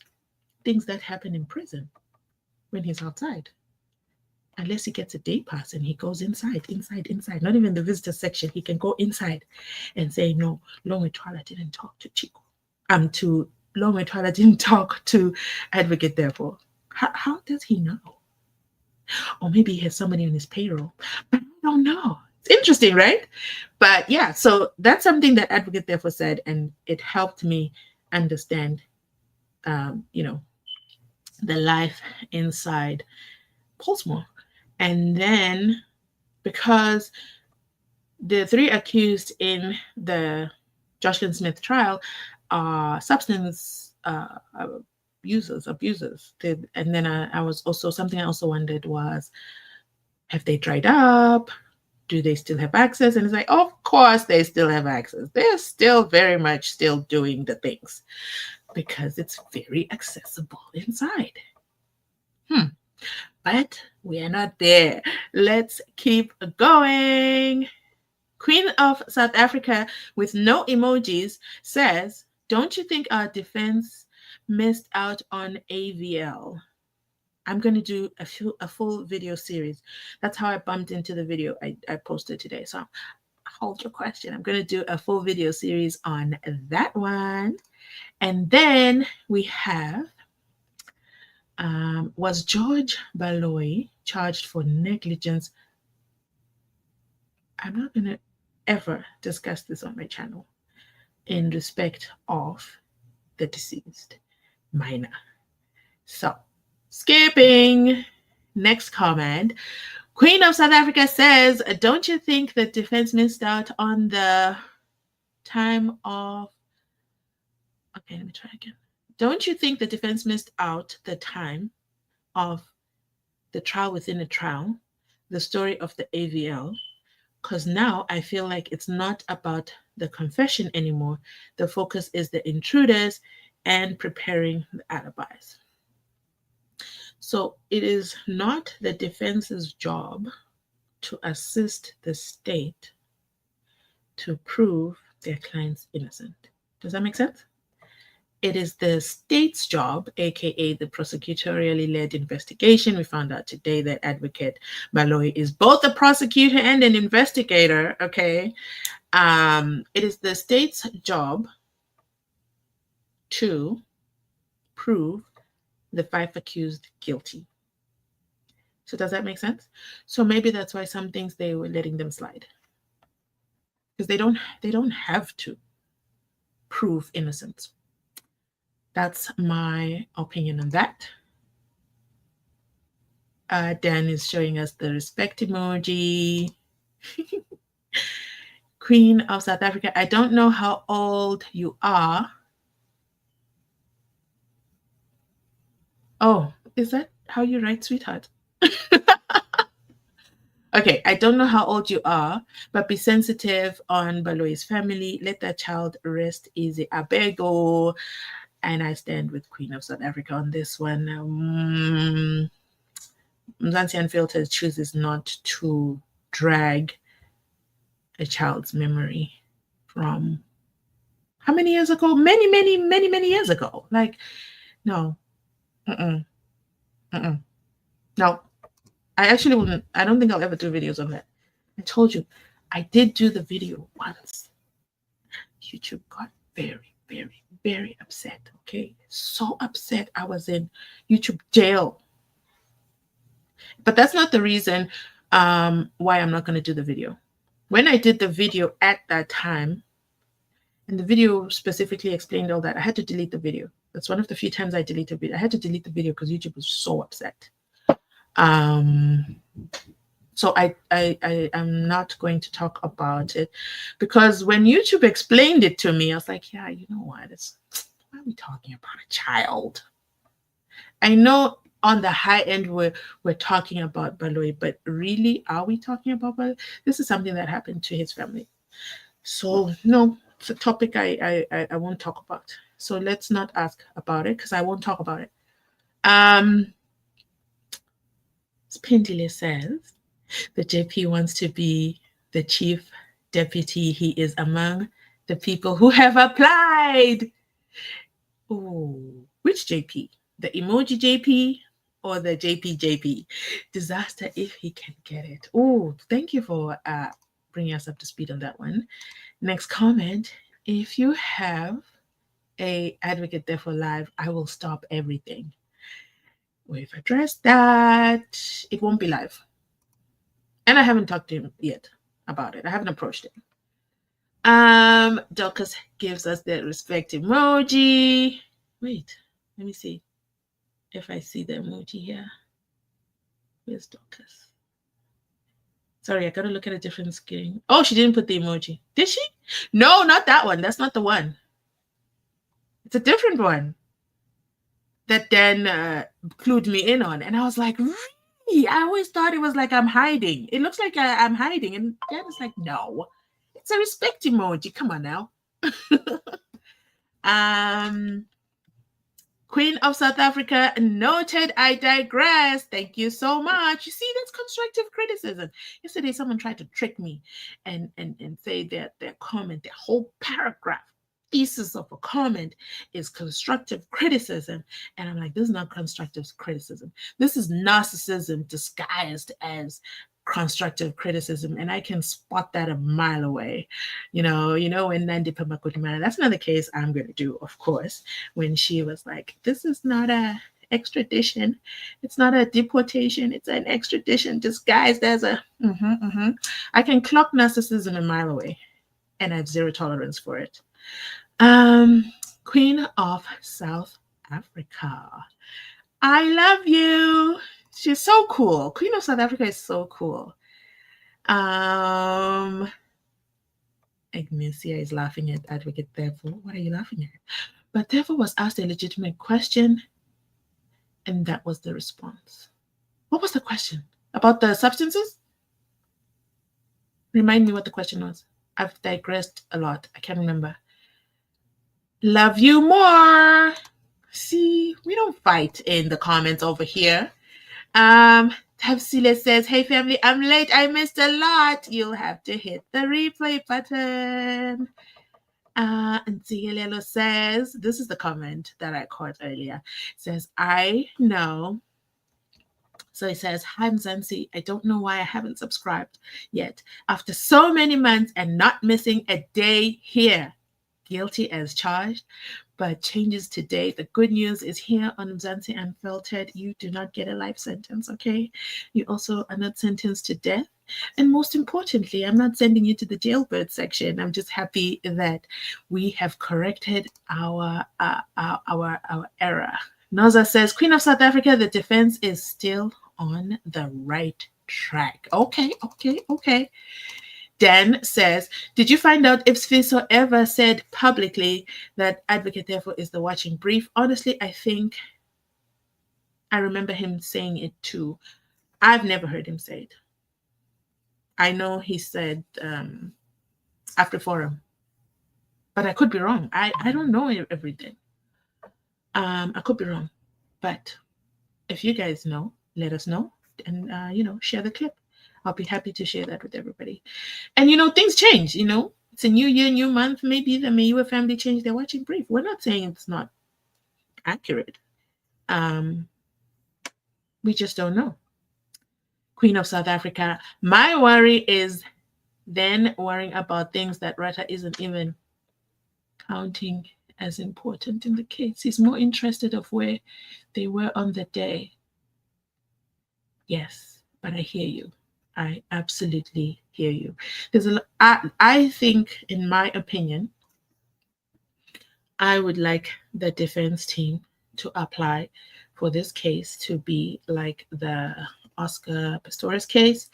things that happen in prison when he's outside? Unless he gets a day pass and he goes inside, not even the visitor section. He can go inside and say, no, Longwe Twala didn't talk to Chico. Longwe Twala didn't talk to Advocate Therefore. How does he know? Or maybe he has somebody on his payroll, but I don't know. It's interesting, right? But yeah, so that's something that Advocate Therefore said, and it helped me understand, the life inside Portsmouth. And then, because the 3 accused in the Jocelyn Smith trial are substance abusers. And then I was also, something I also wondered was, have they dried up? Do they still have access? And it's like, of course they still have access. They're still very much still doing the things because it's very accessible inside. But we are not there. Let's keep going. Queen of South Africa with no emojis says, don't you think our defense missed out on AVL? I'm going to do a full video series. That's how I bumped into the video I posted today. So hold your question. I'm going to do a full video series on that one. And then we have, was George Baloyi charged for negligence? I'm not going to ever discuss this on my channel in respect of the deceased minor. So, skipping. Next comment. Queen of South Africa says, don't you think the defense missed out on the time of... Okay, let me try again. Don't you think the defense missed out the time of the trial within a trial, the story of the AVL? Because now I feel like it's not about the confession anymore. The focus is the intruders and preparing the alibis. So it is not the defense's job to assist the state to prove their client's innocent. Does that make sense? It is the state's job, aka the prosecutorially led investigation. We found out today that Advocate Baloyi is both a prosecutor and an investigator. Okay, it is the state's job to prove the 5 accused guilty. So does that make sense? So maybe that's why some things they were letting them slide, because they don't have to prove innocence. That's my opinion on that. Dan is showing us the respect emoji. Queen of South Africa, I don't know how old you are. Oh, is that how you write, sweetheart? Okay, I don't know how old you are, but be sensitive on Baloyi's family. Let that child rest easy. Abego. And I stand with Queen of South Africa on this one. Mzansi Unfiltered chooses not to drag a child's memory from how many years ago? Many years ago. Like, no. No. I actually wouldn't. I don't think I'll ever do videos on that. I told you, I did do the video once. YouTube got very, very, very upset. Okay, so upset. I was in YouTube jail. But that's not the reason why I'm not going to do the video. When I did the video at that time, and the video specifically explained all that, I had to delete the video. That's one of the few times I deleted it. I had to delete the video because YouTube was so upset. So I am not going to talk about it, because when YouTube explained it to me, I was like, yeah, you know what? Why are we talking about a child? I know on the high end we're talking about Baloyi, but really, are we talking about Baloyi? This is something that happened to his family. So no, it's a topic I won't talk about. So let's not ask about it because I won't talk about it. Spindile says the JP wants to be the chief deputy. He is among the people who have applied. Oh, which JP? The emoji JP or the JP? Disaster if he can get it. Oh, thank you for bringing us up to speed on that one. Next comment. If you have a advocate there for live, I will stop everything. We've addressed that. It won't be live. And I haven't talked to him yet about it. I haven't approached him. Dorcas gives us the respect emoji. Wait, let me see if I see the emoji here. Where's Dorcas? Sorry, I gotta look at a different screen. Oh, she didn't put the emoji. Did she? No, not that one. That's not the one. It's a different one that Dan clued me in on. And I was like, really? I always thought it was like I'm hiding. It looks like I'm hiding. And Dan is like, no, it's a respect emoji. Come on now. Queen of South Africa noted, I digress. Thank you so much. You see, that's constructive criticism. Yesterday, someone tried to trick me and say that their comment, their whole paragraph, thesis of a comment is constructive criticism. And I'm like, this is not constructive criticism. This is narcissism disguised as constructive criticism, and I can spot that a mile away. You know, when Nandi Pamakutimana, that's another case I'm going to do, of course, when she was like, this is not a extradition, it's not a deportation, it's an extradition disguised as a I can clock narcissism a mile away, and I have zero tolerance for it. Queen of South Africa, I love you. She's so cool. Queen of South Africa is so cool. Ignacia is laughing at Advocate Therefore. What are you laughing at? But Therefore was asked a legitimate question, and that was the response. What was the question? About the substances? Remind me what the question was. I've digressed a lot. I can't remember. Love you more. See, we don't fight in the comments over here. Tafsile says, hey family, I'm late. I missed a lot. You'll have to hit the replay button. And Tsigelelo says, this is the comment that I caught earlier. It says, I know. So he says, hi Mzansi, I don't know why I haven't subscribed yet. After so many months and not missing a day here. Guilty as charged, but changes today. The good news is here on Mzansi Unfiltered, you do not get a life sentence, okay? You also are not sentenced to death. And most importantly, I'm not sending you to the jailbird section. I'm just happy that we have corrected our error. Noza says, Queen of South Africa, the defense is still on the right track. Okay. Dan says, did you find out if Sfiso ever said publicly that Advocate Therefore is the watching brief? Honestly, I think I remember him saying it too. I've never heard him say it. I know he said after forum, but I could be wrong. I don't know everything. I could be wrong, but if you guys know, let us know and share the clip. I'll be happy to share that with everybody. And, things change, It's a new year, new month. Maybe the Meyiwa family changed their watching brief. We're not saying it's not accurate. We just don't know. Queen of South Africa. My worry is then worrying about things that Rata isn't even counting as important in the case. He's more interested of where they were on the day. Yes, but I hear you. I absolutely hear you. I think, in my opinion, I would like the defense team to apply for this case to be like the Oscar Pistorius case,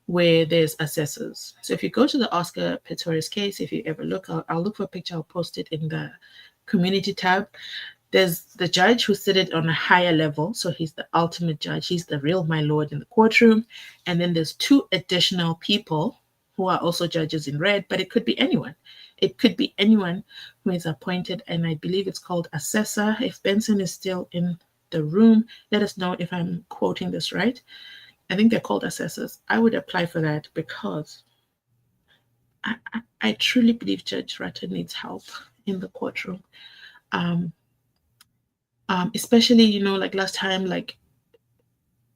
where there's assessors. So if you go to the Oscar Pistorius case, if you ever look, I'll look for a picture, I'll post it in the community tab. There's the judge who seated on a higher level. So he's the ultimate judge. He's the real my lord in the courtroom. And then there's 2 additional people who are also judges in red, but it could be anyone. It could be anyone who is appointed. And I believe it's called assessor. If Benson is still in the room, let us know if I'm quoting this right. I think they're called assessors. I would apply for that because I truly believe Judge Rutter needs help in the courtroom. Especially, like last time, like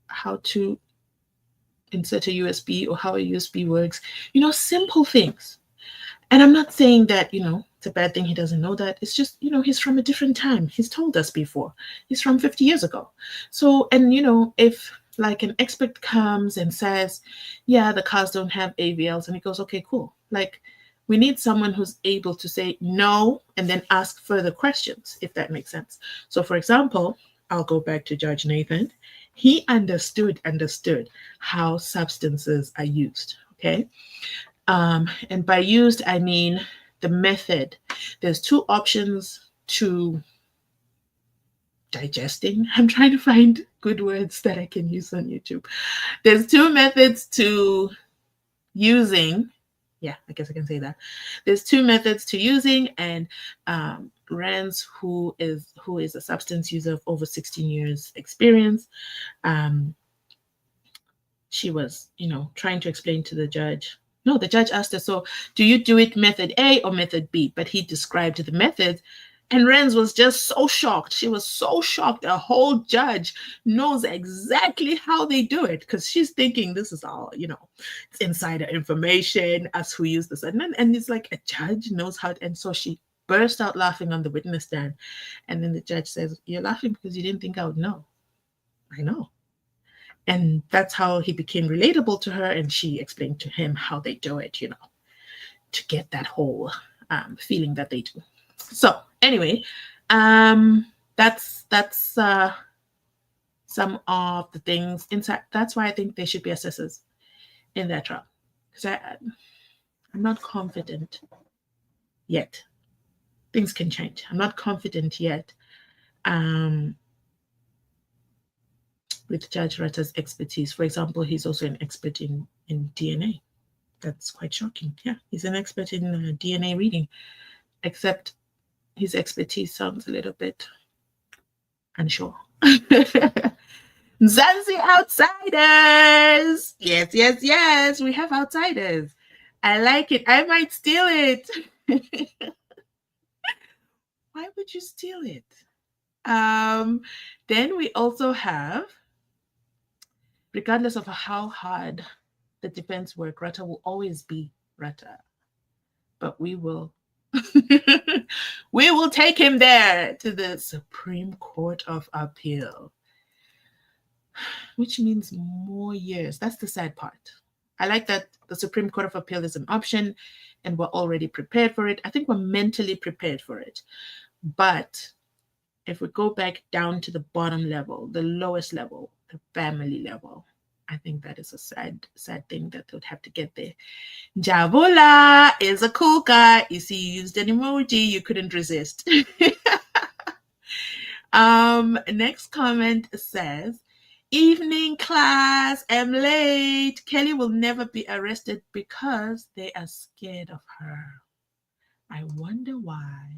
how to insert a USB or how a USB works, simple things. And I'm not saying that, it's a bad thing he doesn't know that. It's just, he's from a different time. He's told us before. He's from 50 years ago. So, and, if like an expert comes and says, yeah, the cars don't have AVLs, and he goes, okay, cool. Like, we need someone who's able to say no and then ask further questions, if that makes sense. So, for example, I'll go back to Judge Nathan. He understood how substances are used, okay? And by used, I mean the method. There's 2 options to digesting. I'm trying to find good words that I can use on YouTube. There's 2 methods to using. Yeah, I guess I can say that. There's 2 methods to using, and Rance, who is a substance user of over 16 years experience, she was, trying to explain to the judge. No, the judge asked her, so do you do it method A or method B? But he described the method, and Renz was just so shocked. She was so shocked. A whole judge knows exactly how they do it because she's thinking this is all, it's insider information, us who use this. And it's like a judge knows how, and so she burst out laughing on the witness stand. And then the judge says, you're laughing because you didn't think I would know. I know. And that's how he became relatable to her, and she explained to him how they do it, to get that whole feeling that they do. So anyway, that's some of the things inside. That's why I think there should be assessors in that trial, because I'm not confident yet. Things can change. I'm not confident yet with Judge Rutter's expertise. For example, he's also an expert in DNA. That's quite shocking. Yeah, he's an expert in DNA reading, except his expertise sounds a little bit unsure. Mzansi outsiders. Yes. We have outsiders. I like it. I might steal it. Why would you steal it? Then we also have, regardless of how hard the defense work, Rutter will always be Rutter. But we will take him there to the Supreme Court of Appeal, which means more years. That's the sad part. I like that the Supreme Court of Appeal is an option and we're already prepared for it. I think we're mentally prepared for it. But if we go back down to the bottom level, the lowest level, the family level, I think that is a sad thing that they would have to get there. Javula is a cool guy. You see, you used an emoji. You couldn't resist. Next comment says, evening class, I'm late. Kelly will never be arrested because they are scared of her. I wonder why.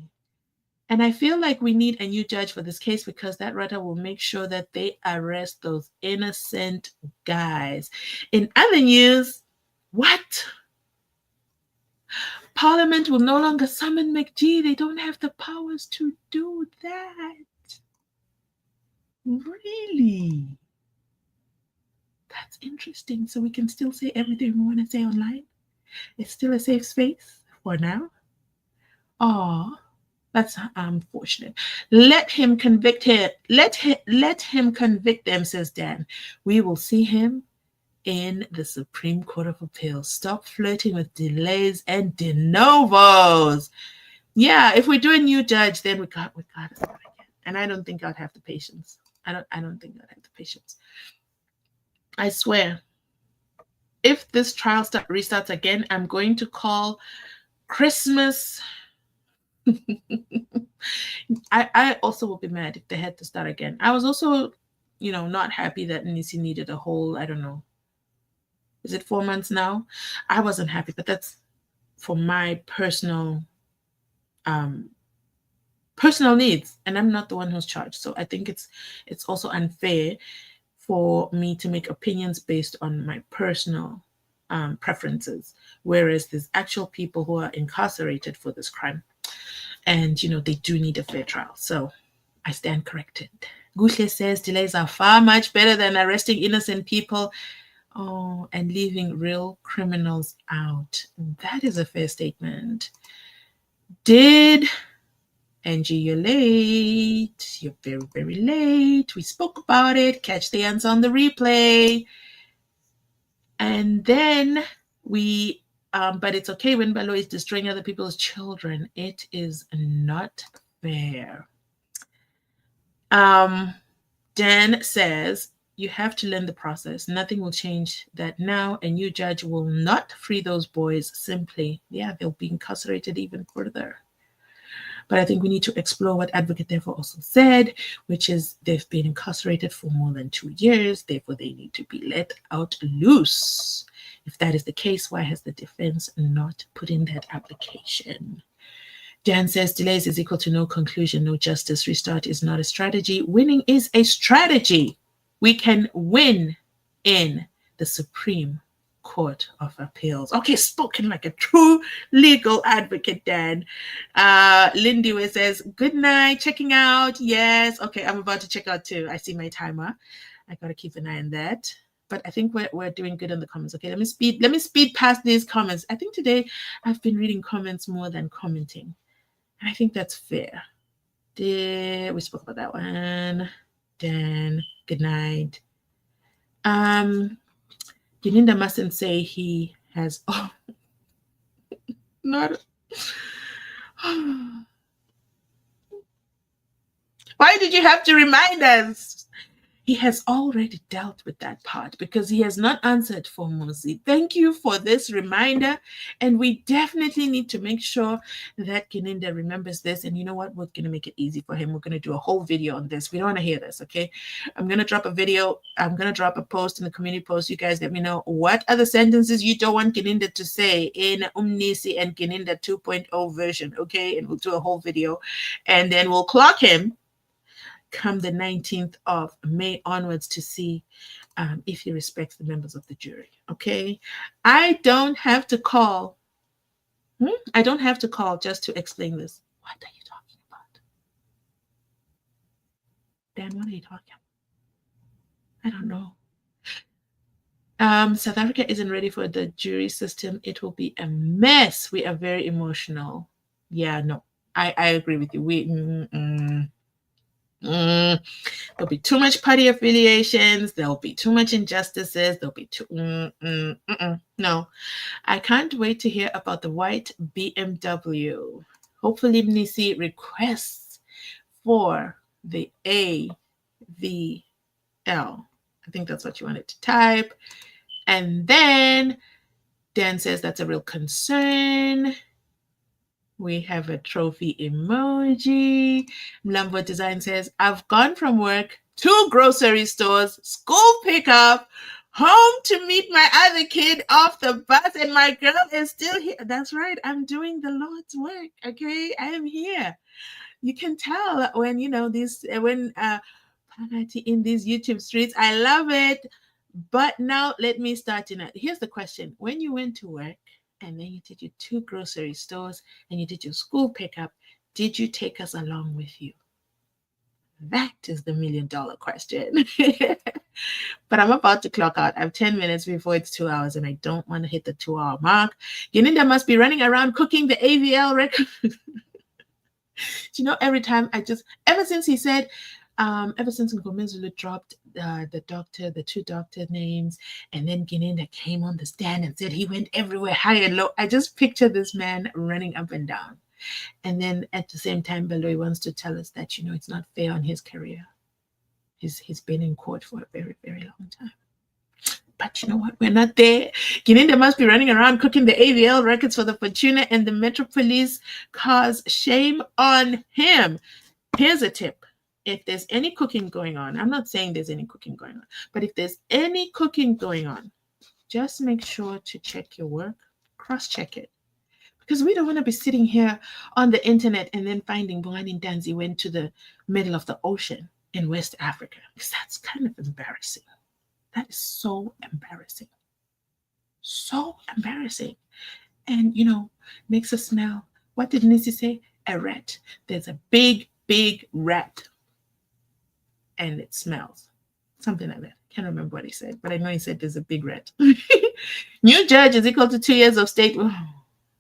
And I feel like we need a new judge for this case because that Rutter will make sure that they arrest those innocent guys. In other news, what? Parliament will no longer summon McGee. They don't have the powers to do that. Really? That's interesting. So we can still say everything we want to say online? It's still a safe space for now? Oh, that's unfortunate. Let him convict him. Let him convict them, says Dan. We will see him in the Supreme Court of Appeal. Stop flirting with delays and de novos. Yeah, if we do a new judge, then we got to start again. And I don't think I'd have the patience. I don't think I'd have the patience. I swear, if this trial restarts again, I'm going to call Christmas I also will be mad if they had to start again. I was also, not happy that Mnisi needed a whole, I don't know, is it 4 months now? I wasn't happy, but that's for my um personal needs, and I'm not the one who's charged. So I think it's also unfair for me to make opinions based on my personal preferences, whereas there's actual people who are incarcerated for this crime, and they do need a fair trial. So I stand corrected. Gushle says delays are far much better than arresting innocent people. Oh, and leaving real criminals out. That is a fair statement. Angie, you're late. You're very, very late. We spoke about it. Catch the answer on the replay. And then but it's okay when Balo is destroying other people's children. It is not fair. Dan says, you have to learn the process. Nothing will change that now. A new judge will not free those boys simply. Yeah, they'll be incarcerated even further. But I think we need to explore what Advocate therefore also said, which is they've been incarcerated for more than 2 years. Therefore, they need to be let out loose. If that is the case, why has the defense not put in that application? Dan says delays is equal to no conclusion, no justice. Restart is not a strategy. Winning is a strategy. We can win in the Supreme Court of Appeals. Okay, spoken like a true legal advocate, Dan. Lindy says, good night, checking out. Yes. Okay, I'm about to check out too. I see my timer. I got to keep an eye on that. But I think we're doing good in the comments. Okay, let me speed past these comments. I think today I've been reading comments more than commenting. And I think that's fair. We spoke about that one. Dan, good night. Gininda mustn't say he has not. Why did you have to remind us? He has already dealt with that part because he has not answered for Muzi. Thank you for this reminder. And we definitely need to make sure that Gininda remembers this. And you know what? We're going to make it easy for him. We're going to do a whole video on this. We don't want to hear this, okay? I'm going to drop a video. I'm going to drop a post in the community post. You guys let me know what are the sentences you don't want Gininda to say in Mnisi and Gininda 2.0 version, okay? And we'll do a whole video. And then we'll clock him come the 19th of May onwards to see if he respects the members of the jury. Okay, I don't have to call. I don't have to call just to explain this. What are you talking about? Dan, what are you talking about? I don't know. South Africa isn't ready for the jury system. It will be a mess. We are very emotional. Yeah, no, I agree with you. There'll be too much party affiliations. There'll be too much injustices. There'll be too... No, I can't wait to hear about the white BMW. Hopefully, Mnisi requests for the AVL. I think that's what you wanted to type. And then Dan says that's a real concern. We have a trophy emoji. Mlambo Design says, I've gone from work to grocery stores, school pickup, home to meet my other kid off the bus, and my girl is still here. That's right. I'm doing the Lord's work. Okay. I am here. You can tell when, in these YouTube streets, I love it. But now let me start in it. Here's the question. When you went to work, and then you did your 2 grocery stores, and you did your school pickup, did you take us along with you? That is the $1 million question. But I'm about to clock out. I have 10 minutes before it's 2 hours, and I don't want to hit the 2-hour mark. Gininda must be running around cooking the AVL record. Every time ever since he said, ever since Ngomezulu dropped the 2 doctor names, and then Gininda came on the stand and said he went everywhere, high and low. I just picture this man running up and down. And then at the same time, Baloyi wants to tell us that, it's not fair on his career. He's been in court for a very, very long time. But you know what? We're not there. Gininda must be running around cooking the AVL records for the Fortuna and the Metro Police cars. Shame on him. Here's a tip. If there's any cooking going on, I'm not saying there's any cooking going on, but if there's any cooking going on, just make sure to check your work, cross-check it. Because we don't want to be sitting here on the internet and then finding Bongani Ntanzi went to the middle of the ocean in West Africa. Because that's kind of embarrassing. That is so embarrassing. So embarrassing. And, you know, makes us smell. What did Mnisi say? A rat. There's a big, big rat. And it smells. Something like that. Can't remember what he said, but I know he said there's a big rat. New judge is equal to 2 years of state.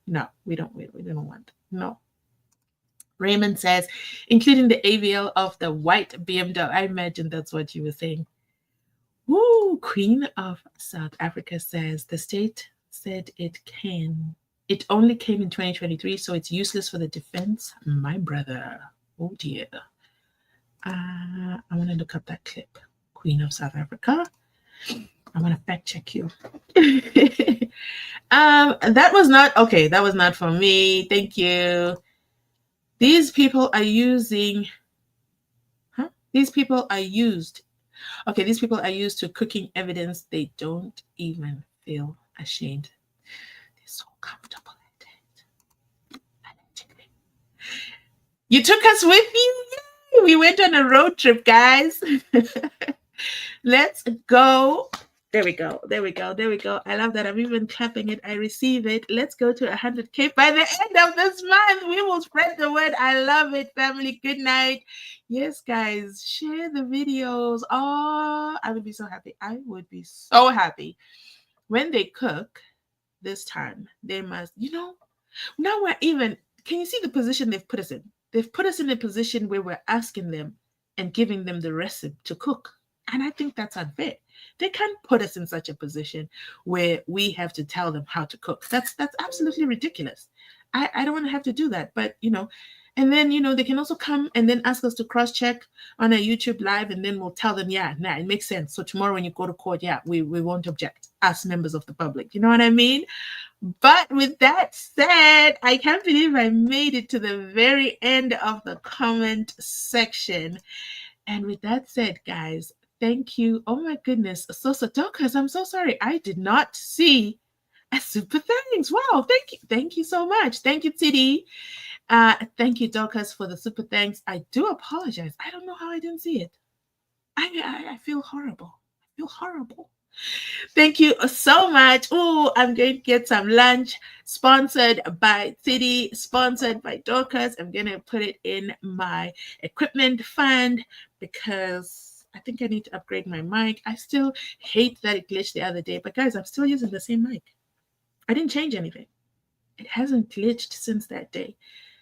No, we don't want. No. Raymond says, including the AVL of the white BMW. I imagine that's what you were saying. Woo! Queen of South Africa says the state said it only came in 2023, so it's useless for the defense. My brother. Oh dear. I want to look up that clip. Queen of South Africa. I want to fact check you. That was not for me. Thank you. These people are using, These people are used to cooking evidence. They don't even feel ashamed. They're so comfortable at it. Allegedly. You took us with you? We went on a road trip, guys. Let's go. There we go. I love that. I'm even clapping it. I receive it. Let's go to 100K by the end of this month. We will spread the word. I love it, family. Good night. Yes, guys, share the videos. Oh, I would be so happy. I would be so happy. When they cook this time, they must, now we're even, can you see the position they've put us in? They've put us in a position where we're asking them and giving them the recipe to cook. And I think that's unfair. They can't put us in such a position where we have to tell them how to cook. That's absolutely ridiculous. I don't want to have to do that. But, and then, they can also come and then ask us to cross-check on a YouTube live, and then we'll tell them, it makes sense. So tomorrow when you go to court, we won't object as members of the public. You know what I mean? But with that said, I can't believe I made it to the very end of the comment section. And with that said, guys, thank you. Oh my goodness. Dokas, I'm so sorry. I did not see a super thanks. Wow. Thank you. Thank you so much. Thank you, TD. Thank you, Dokas, for the super thanks. I do apologize. I don't know how I didn't see it. I feel horrible. Thank you so much. Oh, I'm going to get some lunch sponsored by City, sponsored by Dorcas. I'm going to put it in my equipment fund because I think I need to upgrade my mic. I still hate that it glitched the other day, but guys, I'm still using the same mic. I didn't change anything. It hasn't glitched since that day.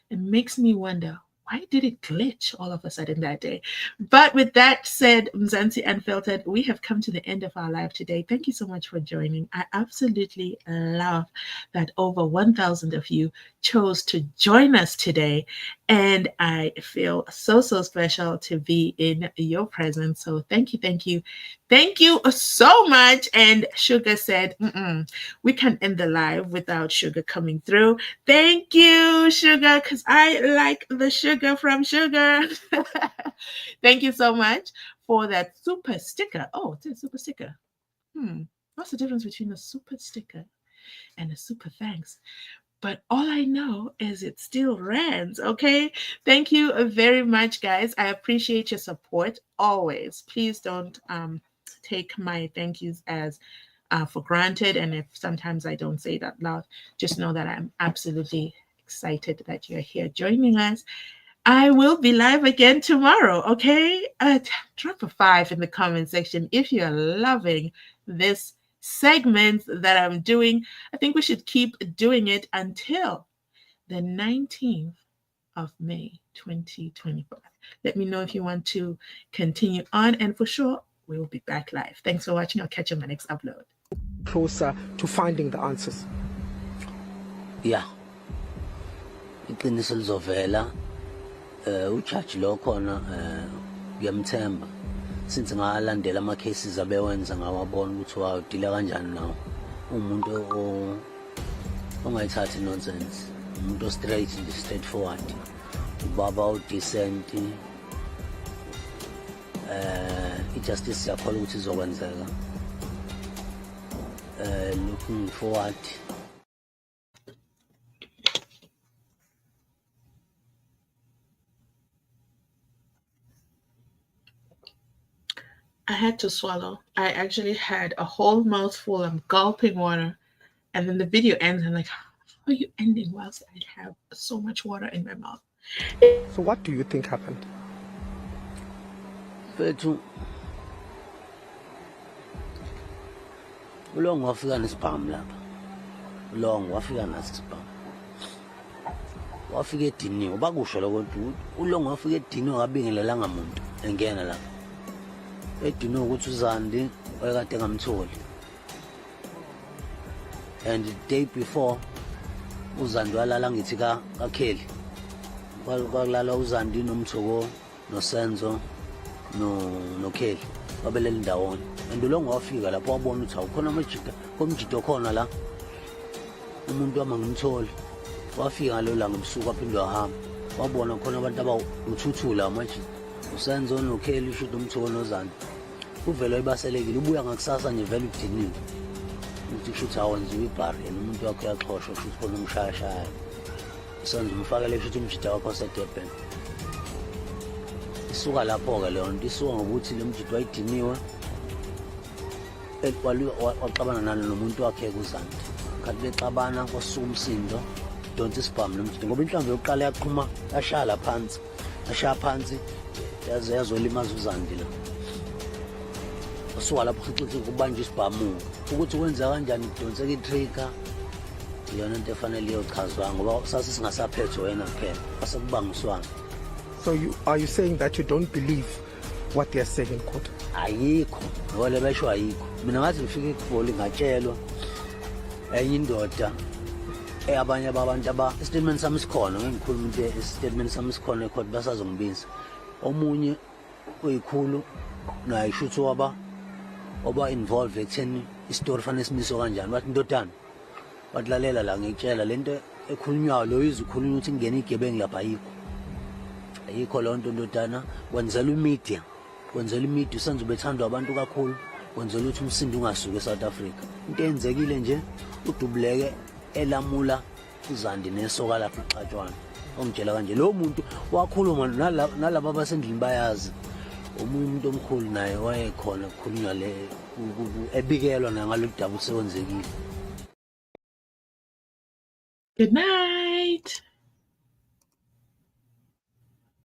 It makes me wonder, why did it glitch all of a sudden that day? But with that said, Mzansi Unfiltered, we have come to the end of our live today. Thank you so much for joining. I absolutely love that over 1,000 of you chose to join us today. And I feel so special to be in your presence. So thank you. Thank you so much. And Sugar said, we can't end the live without Sugar coming through. Thank you, Sugar, because I like the sugar from Sugar. Thank you so much for that super sticker. Oh, it's a super sticker. What's the difference between a super sticker and a super thanks? But all I know is it still rands, okay? Thank you very much, guys. I appreciate your support always. Please don't take my thank yous as for granted. And if sometimes I don't say that loud, just know that I'm absolutely excited that you're here joining us. I will be live again tomorrow, okay? Drop a 5 in the comment section if you're loving this segment that I'm doing. I think we should keep doing it until the 19th of May 2025. Let me know if you want to continue on, and for sure we will be back live. Thanks for watching. I'll catch you on my next upload. Closer to finding the answers. Yeah, iqiniso lizovela. Uchachi lo khona uyamthemba since ngalandela ama cases abewenza ngawabona ukuthi wawudila kanjani nawo umuntu ongayithathi nonsense umuntu straightforward ubaba udecent ijustice yakholwa ukuthi izokwenzeka looking forward. I had to swallow. I actually had a whole mouthful. I'm gulping water. And then the video ends. I'm like, how are you ending whilst I have so much water in my mouth? So what do you think happened? Fethu ulongo wafika nesibhamu lapha ulongo wafika nasibhamu wafika ediniwe bakusho lokho ulongo wafika ediniwe kabingelelanga muntu engena lapha ediniwe ukuthi uZandi wayekade ngamtholi and the day before uZandi walala ngithi kaKheli kwalala uZandi nomthoko noSenzo no Kheli babelela ndawonye and ulongo wafika lapho wabona ukuthi awukhona komjito khona la umuntu wamangimtholi wafika ngalolanga ebusuku aphinde wahamba wabona khona abantu abawuthuthula manje uSenzo noKheli ushuthi umthoko noZandi uvela ibaselekile ubuya ngakusasa nje vele udiniwe ukuthi shuthi awenziwe ibhari and umuntu wakhe yaxoshwa shuthi khona umshayashaya uSenzo umfakele shuthi umjito wakho waseDurban. Isuka lapho-ke leyo nto isuka ngokuthi le mjito wayidiniwe waxabana nalo nomuntu wakhe kuZandi kanti bexabana kwasuka umsindo donsa isibhamu nomjito ngoba inhlamvu yokuqala yaqhuma yashaya phansi yazolimaza uZandi la usuka lapho xixixi kubanje isibhamu ukuthi kwenza kanjani kudonseka itrigger iyona into efanele iyochazwa ngoba sasingasaphethwe wena kuphela asekubanguswana. So are you saying that you don't believe what they are saying in court? Ayikho ngole besho ayikho mina ngathi ngifike eGoli ngatshelwa enye indoda abanye abantu statement sami sikhona ngikhuluma into statement sami sikhona ecourt basazongibiza omunye oyikhulu naye shuthi oba involved ekutheni istory fanele simiso kanjani wathi ndodana watlalela la ngitshela lento ekhulunywayo lo izikhulunywa ukuthi ngene igebengu lapha ayikho lonto ndodana wenzela imedia usenze bethandwa abantu kakhulu wenzela ukuthi umsindo ungasuka eSouth Africa into eyenzekile nje udubuleke elamula uZandi nesoka lapha ixatshwana ongitshela kanje lo muntu wakhuluma nalabo abasendlini bayazi omunye umuntu omkhulu naye wayekhona ukukhulunywa le ebikelwa ngalolu daba usewenzekile. Good night.